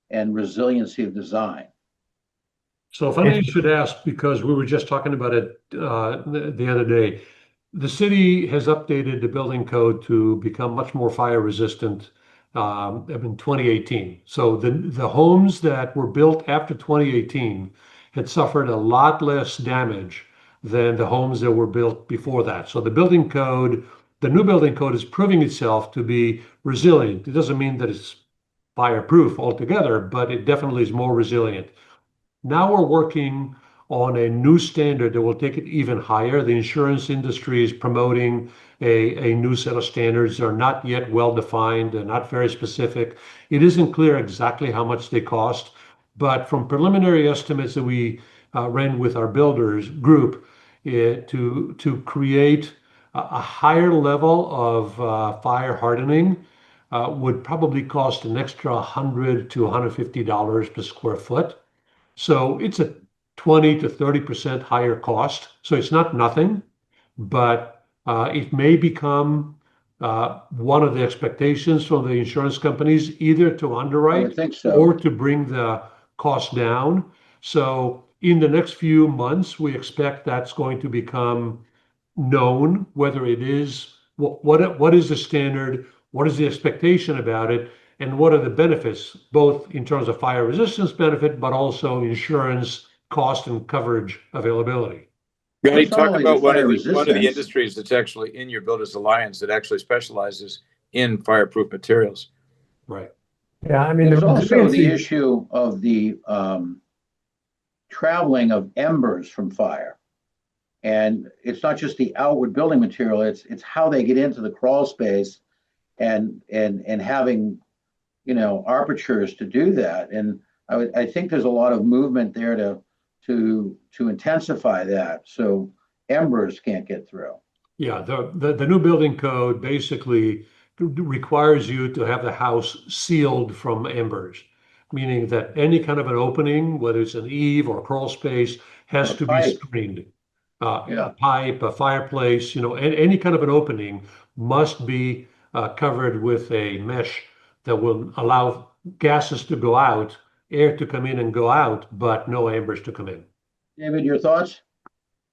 and resiliency of design? So funny you should ask, because we were just talking about it the other day. The city has updated the building code to become much more fire resistant in 2018. So the homes that were built after 2018 had suffered a lot less damage than the homes that were built before that. So the new building code is proving itself to be resilient. It doesn't mean that it's fireproof altogether, but it definitely is more resilient. Now we're working on a new standard that will take it even higher. The insurance industry is promoting a new set of standards. They're not yet well defined. They're not very specific. It isn't clear exactly how much they cost, but from preliminary estimates that we ran with our builders group to create a higher level of fire hardening would probably cost an extra $100 to $150 per square foot. So it's a 20 to 30% higher cost. So it's not nothing, but it may become one of the expectations from the insurance companies, either to underwrite or to bring the cost down. So in the next few months, we expect that's going to become known, whether it is what is the standard, what is the expectation about it, and what are the benefits, both in terms of fire resistance benefit, but also insurance cost and coverage availability. Gadi, talk about one of the industries that's actually in your Builders Alliance that actually specializes in fireproof materials. Right. Yeah, I mean, there's also the issue of the traveling of embers from fire. And it's not just the outward building material, it's how they get into the crawl space and having apertures to do that. And I think there's a lot of movement there to intensify that so embers can't get through. Yeah, the new building code basically requires you to have the house sealed from embers, meaning that any kind of an opening, whether it's an eave or a crawl space, has to be screened. A pipe, a fireplace, any kind of an opening must be covered with a mesh that will allow gases to go out, air to come in and go out, but no embers to come in. David, your thoughts?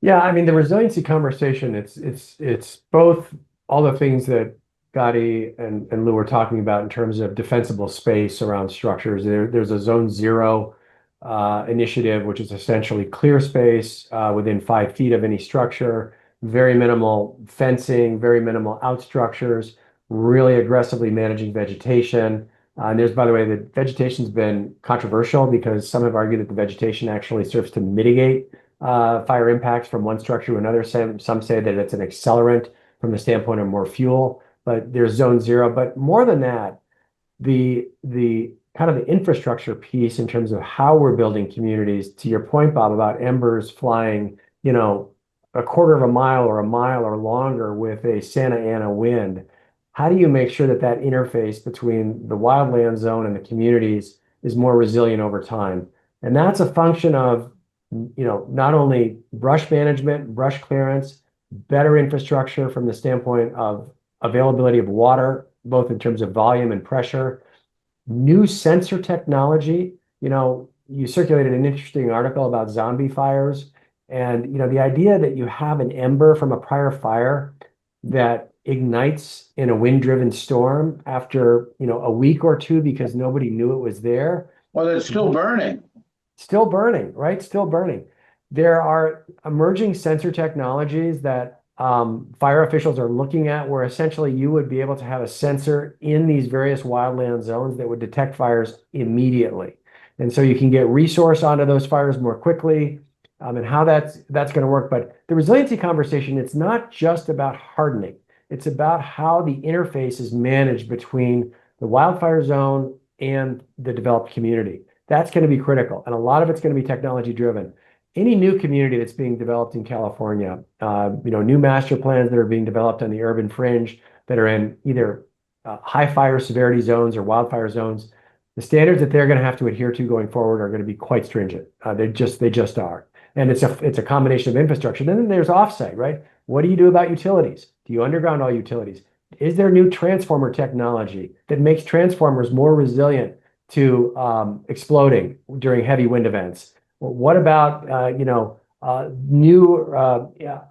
Yeah, I mean, the resiliency conversation, it's both all the things that Gadi and Lew were talking about in terms of defensible space around structures. There's a zone 0 initiative, which is essentially clear space within 5 feet of any structure, very minimal fencing, very minimal out structures, really aggressively managing vegetation. And there's, by the way, the vegetation's been controversial because some have argued that the vegetation actually serves to mitigate fire impacts from one structure to another. Some say that it's an accelerant from the standpoint of more fuel, but there's zone 0. But more than that, the kind of the infrastructure piece in terms of how we're building communities, to your point, Bob, about embers flying, a quarter of a mile or longer with a Santa Ana wind, how do you make sure that that interface between the wildland zone and the communities is more resilient over time? And that's a function of, not only brush management, brush clearance, better infrastructure from the standpoint of availability of water, both in terms of volume and pressure, new sensor technology. You circulated an interesting article about zombie fires. And, the idea that you have an ember from a prior fire that ignites in a wind-driven storm after, a week or two because nobody knew it was there. Well, it's still burning. Still burning, right? Still burning. There are emerging sensor technologies that fire officials are looking at, where essentially you would be able to have a sensor in these various wildland zones that would detect fires immediately. And so you can get resource onto those fires more quickly, and how that's going to work. But the resiliency conversation, it's not just about hardening. It's about how the interface is managed between the wildfire zone and the developed community. That's going to be critical. And a lot of it's going to be technology driven. Any new community that's being developed in California, new master plans that are being developed on the urban fringe that are in either high fire severity zones or wildfire zones, the standards that they're going to have to adhere to going forward are going to be quite stringent. They just are. And it's a combination of infrastructure. Then there's offsite, right? What do you do about utilities? Do you underground all utilities? Is there new transformer technology that makes transformers more resilient to exploding during heavy wind events? What about new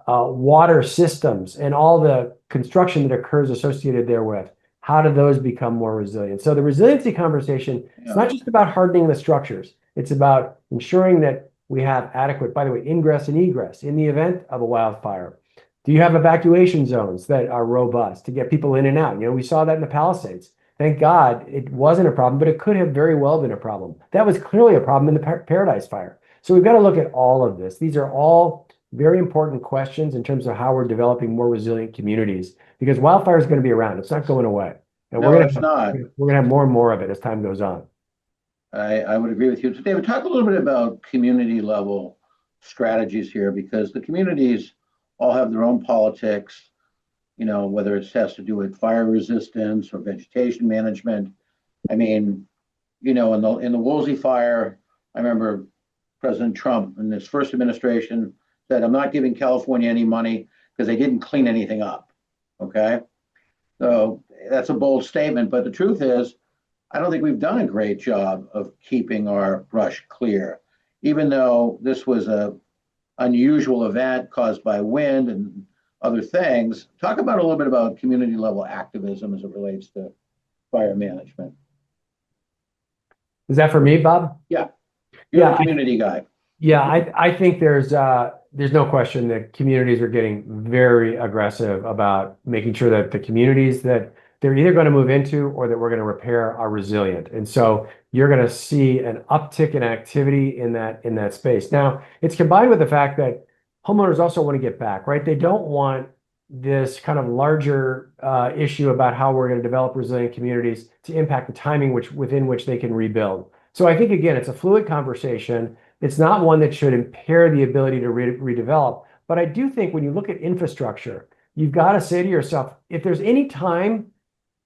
water systems and all the construction that occurs associated therewith? How do those become more resilient? So the resiliency conversation, it's not just about hardening the structures. It's about ensuring that we have adequate, by the way, ingress and egress in the event of a wildfire. Do you have evacuation zones that are robust to get people in and out? We saw that in the Palisades. Thank God it wasn't a problem, but it could have very well been a problem. That was clearly a problem in the Paradise Fire. So we've got to look at all of this. These are all very important questions in terms of how we're developing more resilient communities, because wildfire is going to be around. It's not going away. And No, it's not. We're going to have more and more of it as time goes on. I would agree with you. So David, talk a little bit about community level strategies here, because the communities all have their own politics, whether it has to do with fire resistance or vegetation management. I mean, in the Woolsey fire, I remember President Trump in his first administration said, "I'm not giving California any money because they didn't clean anything up." Okay. So that's a bold statement, but the truth is, I don't think we've done a great job of keeping our brush clear, even though this was a unusual event caused by wind and other things. Talk about a little bit about community level activism as it relates to fire management. Is that for me, Bob? Yeah, you're a community guy. Yeah, I think there's no question that communities are getting very aggressive about making sure that the communities that they're either going to move into or that we're going to repair are resilient. And so you're going to see an uptick in activity in that space. Now, it's combined with the fact that homeowners also want to get back, right? They don't want this kind of larger issue about how we're going to develop resilient communities to impact the timing within which they can rebuild. So I think, again, it's a fluid conversation. It's not one that should impair the ability to redevelop. But I do think when you look at infrastructure, you've got to say to yourself, if there's any time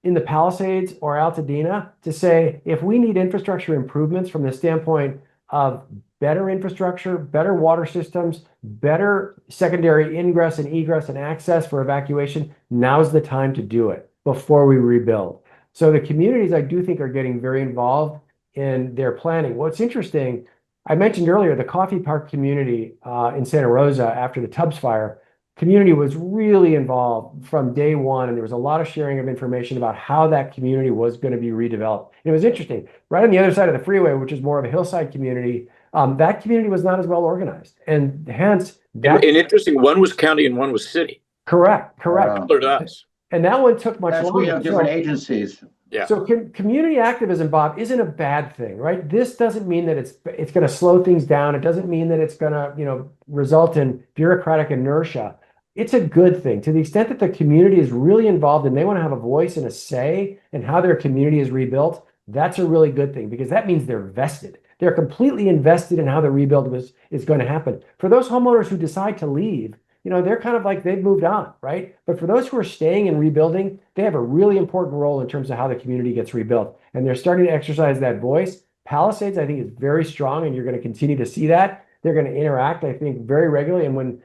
in the Palisades or Altadena to say, if we need infrastructure improvements from the standpoint of better infrastructure, better water systems, better secondary ingress and egress and access for evacuation, now's the time to do it before we rebuild. So the communities, I do think, are getting very involved in their planning. What's interesting, I mentioned earlier, the Coffee Park community in Santa Rosa after the Tubbs fire, community was really involved from day one, and there was a lot of sharing of information about how that community was going to be redeveloped. And it was interesting. Right on the other side of the freeway, which is more of a hillside community, that community was not as well organized, and hence and interesting. One was county and one was city. Correct. Similar to us. And that one took much longer. We have different agencies. Yeah. So community activism, Bob, isn't a bad thing, right? This doesn't mean that it's going to slow things down. It doesn't mean that it's going to, result in bureaucratic inertia. It's a good thing to the extent that the community is really involved and they want to have a voice and a say in how their community is rebuilt. That's a really good thing, because that means they're vested. They're completely invested in how the rebuild is going to happen. For those homeowners who decide to leave, they're kind of like they've moved on, right? But for those who are staying and rebuilding, they have a really important role in terms of how the community gets rebuilt. And they're starting to exercise that voice. Palisades, I think, is very strong, and you're going to continue to see that. They're going to interact, I think, very regularly. And when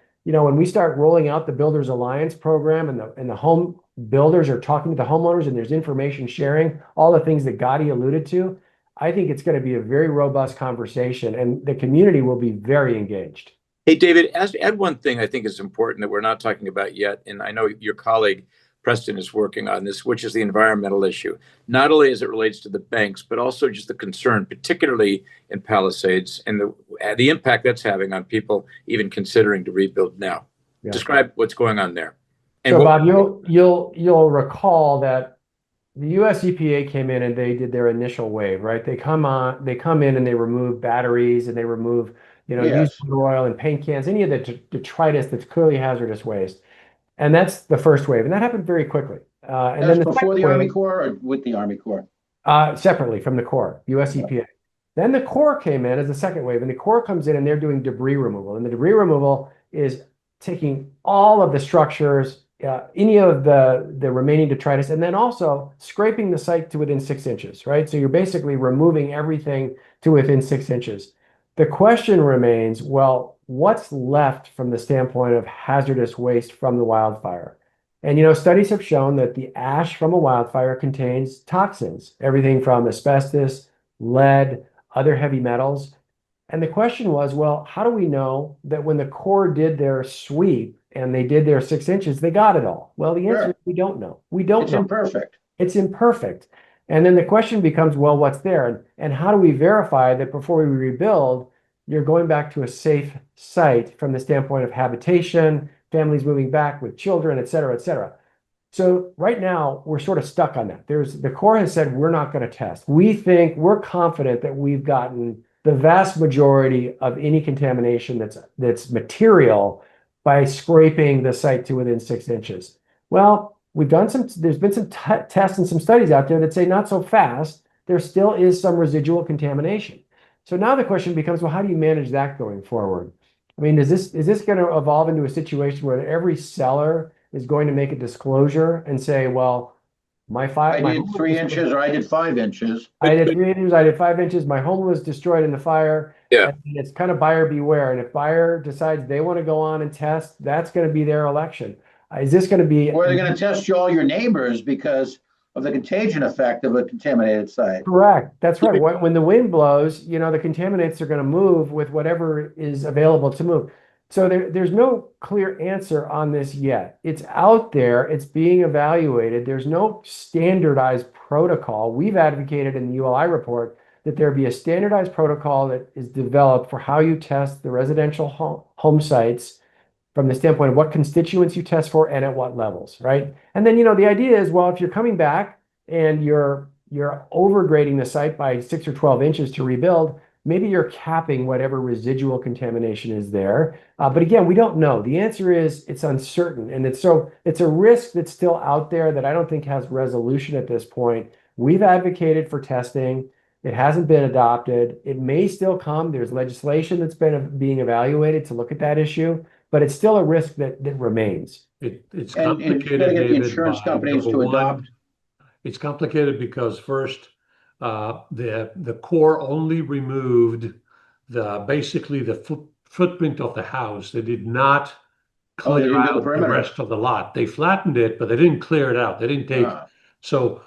we start rolling out the Builders Alliance program and the home builders are talking to the homeowners and there's information sharing, all the things that Gadi alluded to, I think it's going to be a very robust conversation and the community will be very engaged. Hey, David, add one thing I think is important that we're not talking about yet. And I know your colleague Preston is working on this, which is the environmental issue, not only as it relates to the banks, but also just the concern, particularly in Palisades, and the impact that's having on people even considering to rebuild now. Yeah. Describe what's going on there. And so, Bob, you'll recall that the US EPA came in and they did their initial wave, right? They come in and they remove batteries and they remove, used oil and paint cans, any of the detritus that's clearly hazardous waste. And that's the first wave. And that happened very quickly. And then before the Army Corps or with the Army Corps? Separately from the Corps, US EPA. Then the Corps came in as the second wave, and the Corps comes in and they're doing debris removal. And the debris removal is taking all of the structures, any of the remaining detritus, and then also scraping the site to within 6 inches, right? So you're basically removing everything to within 6 inches. The question remains, well, what's left from the standpoint of hazardous waste from the wildfire? And studies have shown that the ash from a wildfire contains toxins, everything from asbestos, lead, other heavy metals. And the question was, well, how do we know that when the Corps did their sweep and they did their 6 inches, they got it all? Well, the answer is we don't know. We don't know. It's imperfect. It's imperfect. And then the question becomes, well, what's there? And how do we verify that before we rebuild, you're going back to a safe site from the standpoint of habitation, families moving back with children, et cetera, et cetera. So right now, we're sort of stuck on that. The Corps has said, we're not going to test. We're confident that we've gotten the vast majority of any contamination that's material by scraping the site to within 6 inches. Well, there's been some tests and some studies out there that say not so fast. There still is some residual contamination. So now the question becomes, well, how do you manage that going forward? I mean, is this going to evolve into a situation where every seller is going to make a disclosure and say, well, I did 3 inches or I did 5 inches. I did 3 inches, I did 5 inches. My home was destroyed in the fire. Yeah. And it's kind of buyer beware. And if buyer decides they want to go on and test, that's going to be their election. Is this going to be... Or they're going to test all your neighbors because of the contagion effect of a contaminated site. Correct. That's right. When the wind blows, the contaminants are going to move with whatever is available to move. So there's no clear answer on this yet. It's out there. It's being evaluated. There's no standardized protocol. We've advocated in the ULI report that there be a standardized protocol that is developed for how you test the residential home sites from the standpoint of what constituents you test for and at what levels, right? And then, the idea is, well, if you're coming back and you're overgrading the site by 6 or 12 inches to rebuild, maybe you're capping whatever residual contamination is there. But again, we don't know. The answer is it's uncertain. And it's a risk that's still out there that I don't think has resolution at this point. We've advocated for testing. It hasn't been adopted. It may still come. There's legislation that's been being evaluated to look at that issue, but it's still a risk that remains. It's complicated, and David, the insurance companies to adopt. It's complicated because first, the Corps only removed basically the footprint of the house. They did not clear out the rest of the lot. They flattened it, but they didn't clear it out. They didn't take so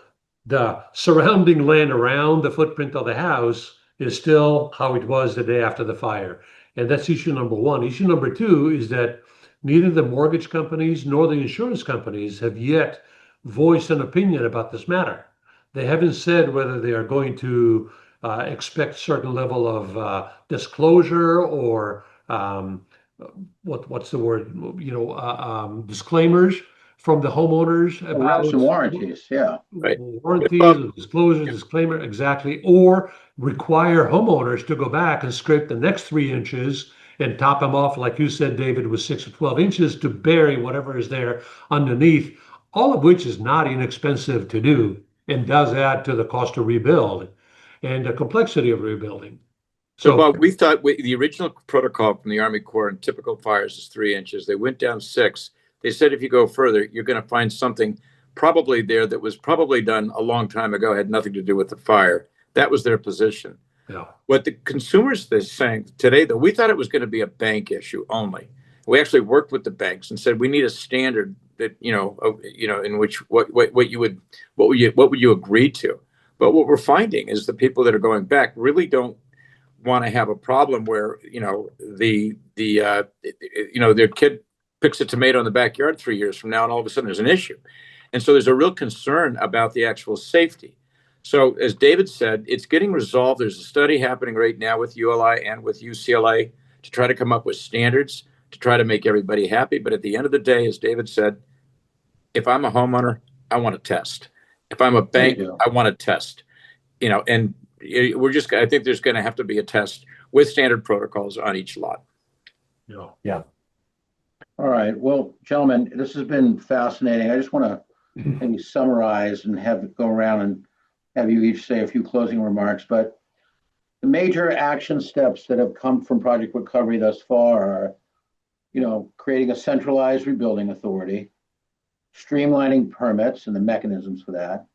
the surrounding land around the footprint of the house is still how it was the day after the fire. And that's issue number one. Issue number two is that neither the mortgage companies nor the insurance companies have yet voiced an opinion about this matter. They haven't said whether they are going to expect certain level of disclosure or what's the word? Disclaimers from the homeowners about warranties, right? Warranties, disclosure, disclaimer, exactly, or require homeowners to go back and scrape the next 3 inches and top them off, like you said, David, with 6 or 12 inches to bury whatever is there underneath. All of which is not inexpensive to do and does add to the cost to rebuild and the complexity of rebuilding. So, Bob, we thought the original protocol from the Army Corps in typical fires is 3 inches. They went down 6. They said if you go further, you're going to find something probably there that was probably done a long time ago, had nothing to do with the fire. That was their position. Yeah. What the consumers are saying today, though, we thought it was going to be a bank issue only. We actually worked with the banks and said we need a standard that in which what would you agree to. But what we're finding is the people that are going back really don't want to have a problem where their kid picks a tomato in the backyard 3 years from now, and all of a sudden there's an issue. And so there's a real concern about the actual safety. So as David said, it's getting resolved. There's a study happening right now with ULI and with UCLA to try to come up with standards to try to make everybody happy. But at the end of the day, as David said, if I'm a homeowner, I want to test. If I'm a bank, I want to test. And I think there's going to have to be a test with standard protocols on each lot. Yeah. All right. Well, gentlemen, this has been fascinating. I just want to maybe summarize and have it go around and have you each say a few closing remarks. But the major action steps that have come from Project Recovery thus far are, creating a centralized rebuilding authority, streamlining permits and the mechanisms for that,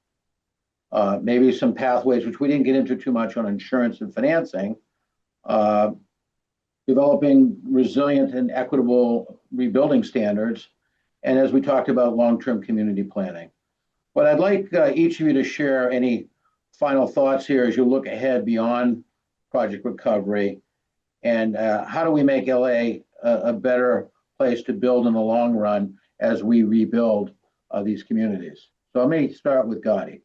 maybe some pathways, which we didn't get into too much on insurance and financing, developing resilient and equitable rebuilding standards, and as we talked about, long-term community planning. But I'd like each of you to share any final thoughts here as you look ahead beyond Project Recovery, and how do we make LA a better place to build in the long run as we rebuild these communities. So let me start with Gadi.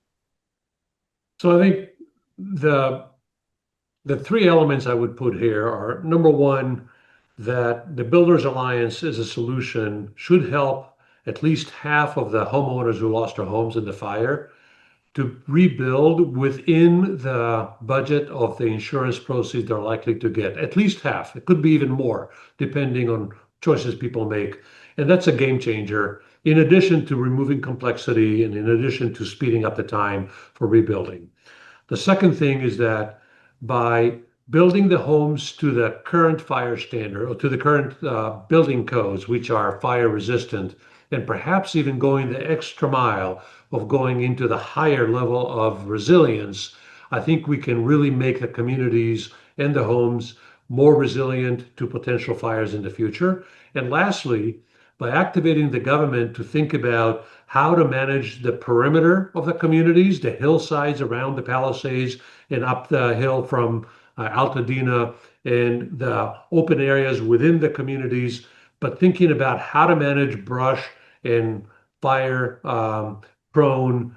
So I think the three elements I would put here are, number one, that the Builders Alliance as a solution should help at least half of the homeowners who lost their homes in the fire to rebuild within the budget of the insurance proceeds they're likely to get. At least half. It could be even more, depending on choices people make. And that's a game changer, in addition to removing complexity and in addition to speeding up the time for rebuilding. The second thing is that by building the homes to the current fire standard or to the current building codes, which are fire resistant, and perhaps even going the extra mile of going into the higher level of resilience, I think we can really make the communities and the homes more resilient to potential fires in the future. And lastly, by activating the government to think about how to manage the perimeter of the communities, the hillsides around the Palisades and up the hill from Altadena and the open areas within the communities, but thinking about how to manage brush and fire prone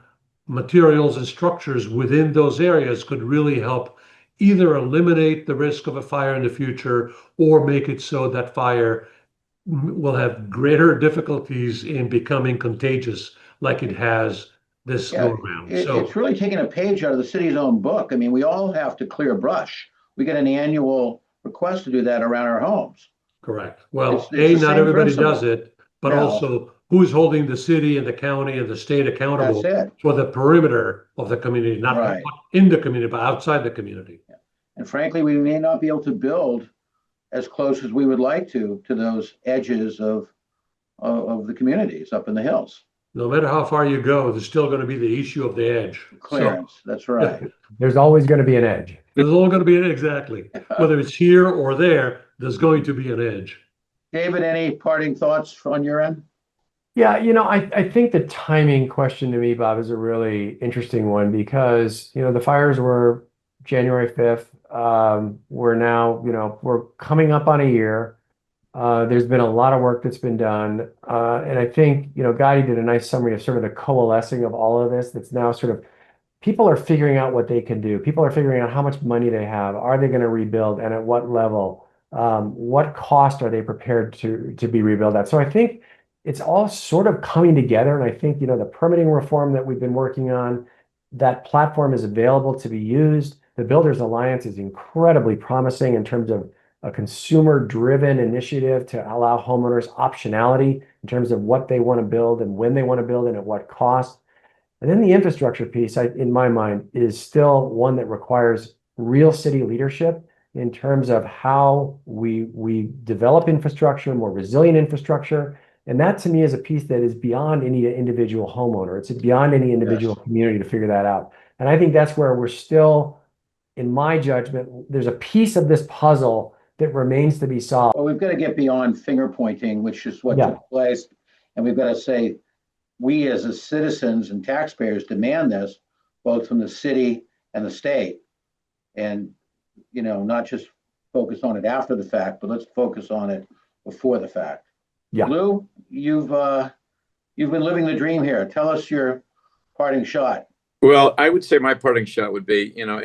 materials and structures within those areas could really help either eliminate the risk of a fire in the future or make it so that fire will have greater difficulties in becoming contagious like it has this go around. It's really taking a page out of the city's own book. I mean, we all have to clear brush. We get an annual request to do that around our homes. Correct. Well, it's not everybody principle. does it, but also who's holding the city and the county and the state accountable for the perimeter of the community, not in the community, but outside the community. And frankly, we may not be able to build as close as we would like to those edges of the communities up in the hills. No matter how far you go, there's still going to be the issue of the edge. Clearance, that's right. There's always going to be an edge. There's always going to be an edge, exactly. Whether it's here or there, there's going to be an edge. David, any parting thoughts on your end? Yeah, I think the timing question to me, Bob, is a really interesting one because, the fires were January 5th. We're now, we're coming up on a year. There's been a lot of work that's been done. And I think, Gadi did a nice summary of sort of the coalescing of all of this. That's now sort of, people are figuring out what they can do. People are figuring out how much money they have. Are they going to rebuild and at what level? What cost are they prepared to be rebuilt at? So I think it's all sort of coming together. And I think, the permitting reform that we've been working on, that platform is available to be used. The Builders Alliance is incredibly promising in terms of a consumer-driven initiative to allow homeowners optionality in terms of what they want to build and when they want to build and at what cost. And then the infrastructure piece, in my mind, is still one that requires real city leadership in terms of how we develop infrastructure, more resilient infrastructure. And that to me is a piece that is beyond any individual homeowner. It's beyond any individual community to figure that out. And I think that's where we're still, in my judgment, there's a piece of this puzzle that remains to be solved. Well, we've got to get beyond finger pointing, which is what Yeah. took place. And we've got to say, we as citizens and taxpayers demand this, both from the city and the state. And, you know, not just focus on it after the fact, but let's focus on it before the fact. Yeah. Lew, you've been living the dream here. Tell us your parting shot. Well, I would say my parting shot would be, you know,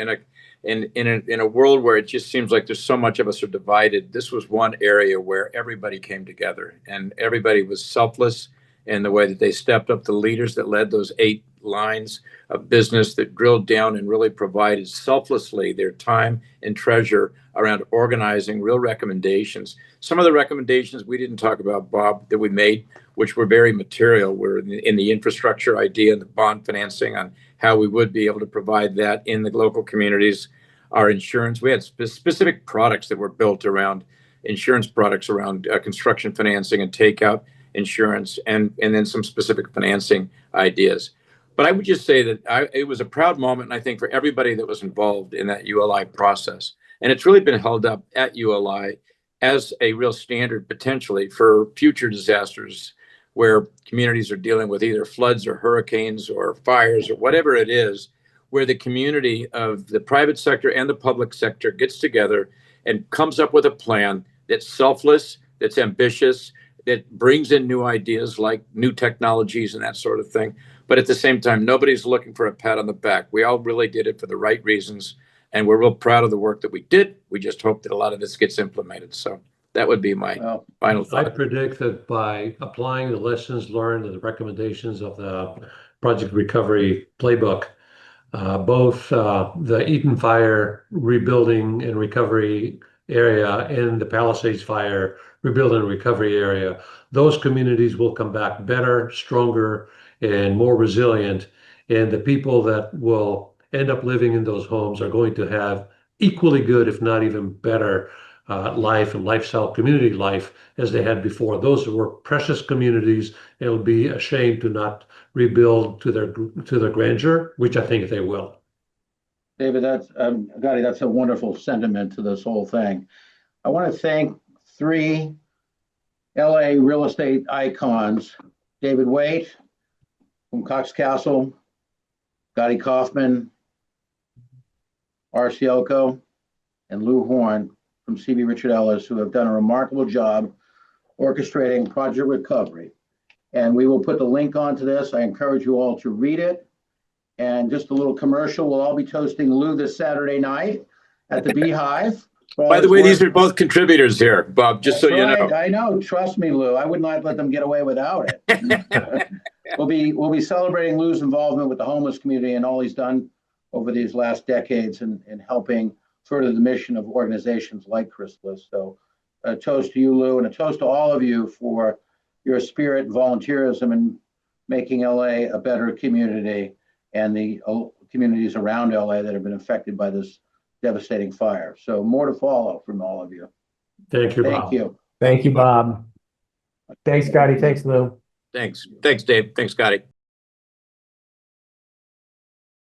in a world where it just seems like there's so much of us are divided, this was one area where everybody came together and everybody was selfless in the way that they stepped up. The leaders that led those 8 lines of business that drilled down and really provided selflessly their time and treasure around organizing real recommendations. Some of the recommendations we didn't talk about, Bob, that we made, which were very material, were in the infrastructure idea and the bond financing on how we would be able to provide that in the local communities. Our insurance, we had specific products that were built around insurance products around construction financing and takeout insurance, and then some specific financing ideas. But I would just say that it was a proud moment, and I think for everybody that was involved in that ULI process. And it's really been held up at ULI as a real standard potentially for future disasters where communities are dealing with either floods or hurricanes or fires or whatever it is, where the community of the private sector and the public sector gets together and comes up with a plan that's selfless, that's ambitious, that brings in new ideas like new technologies and that sort of thing. But at the same time, nobody's looking for a pat on the back. We all really did it for the right reasons. And we're real proud of the work that we did. We just hope that a lot of this gets implemented. So that would be my final thought. I predict that by applying the lessons learned and the recommendations of the Project Recovery Playbook, both the Eaton Fire rebuilding and recovery area and the Palisades Fire rebuilding and recovery area, those communities will come back better, stronger, and more resilient. And the people that will end up living in those homes are going to have equally good, if not even better, life and lifestyle, community life as they had before. Those were precious communities. It would be a shame to not rebuild to their grandeur, which I think they will. David, Gadi, that's a wonderful sentiment to this whole thing. I want to thank 3 LA real estate icons: David Waite from Cox Castle, Gadi Kaufmann, RCLCO, and Lew Horne from CB Richard Ellis, who have done a remarkable job orchestrating Project Recovery. And we will put the link onto this. I encourage you all to read it. And just a little commercial, we'll all be toasting Lew this Saturday night at the Beehive. By the way, these are both contributors here, Bob, just so you know. I know. Trust me, Lew. I would not let them get away without it. We'll be celebrating Lew's involvement with the homeless community and all he's done over these last decades in helping further the mission of organizations like Chrysalis. So a toast to you, Lew, and a toast to all of you for your spirit and volunteerism in making LA a better community and the communities around LA that have been affected by this devastating fire. So more to follow from all of you. Thank you, Bob. Thank you. Thank you, Bob. Thanks, Gadi. Thanks, Lew. Thanks, Dave. Thanks, Scotty.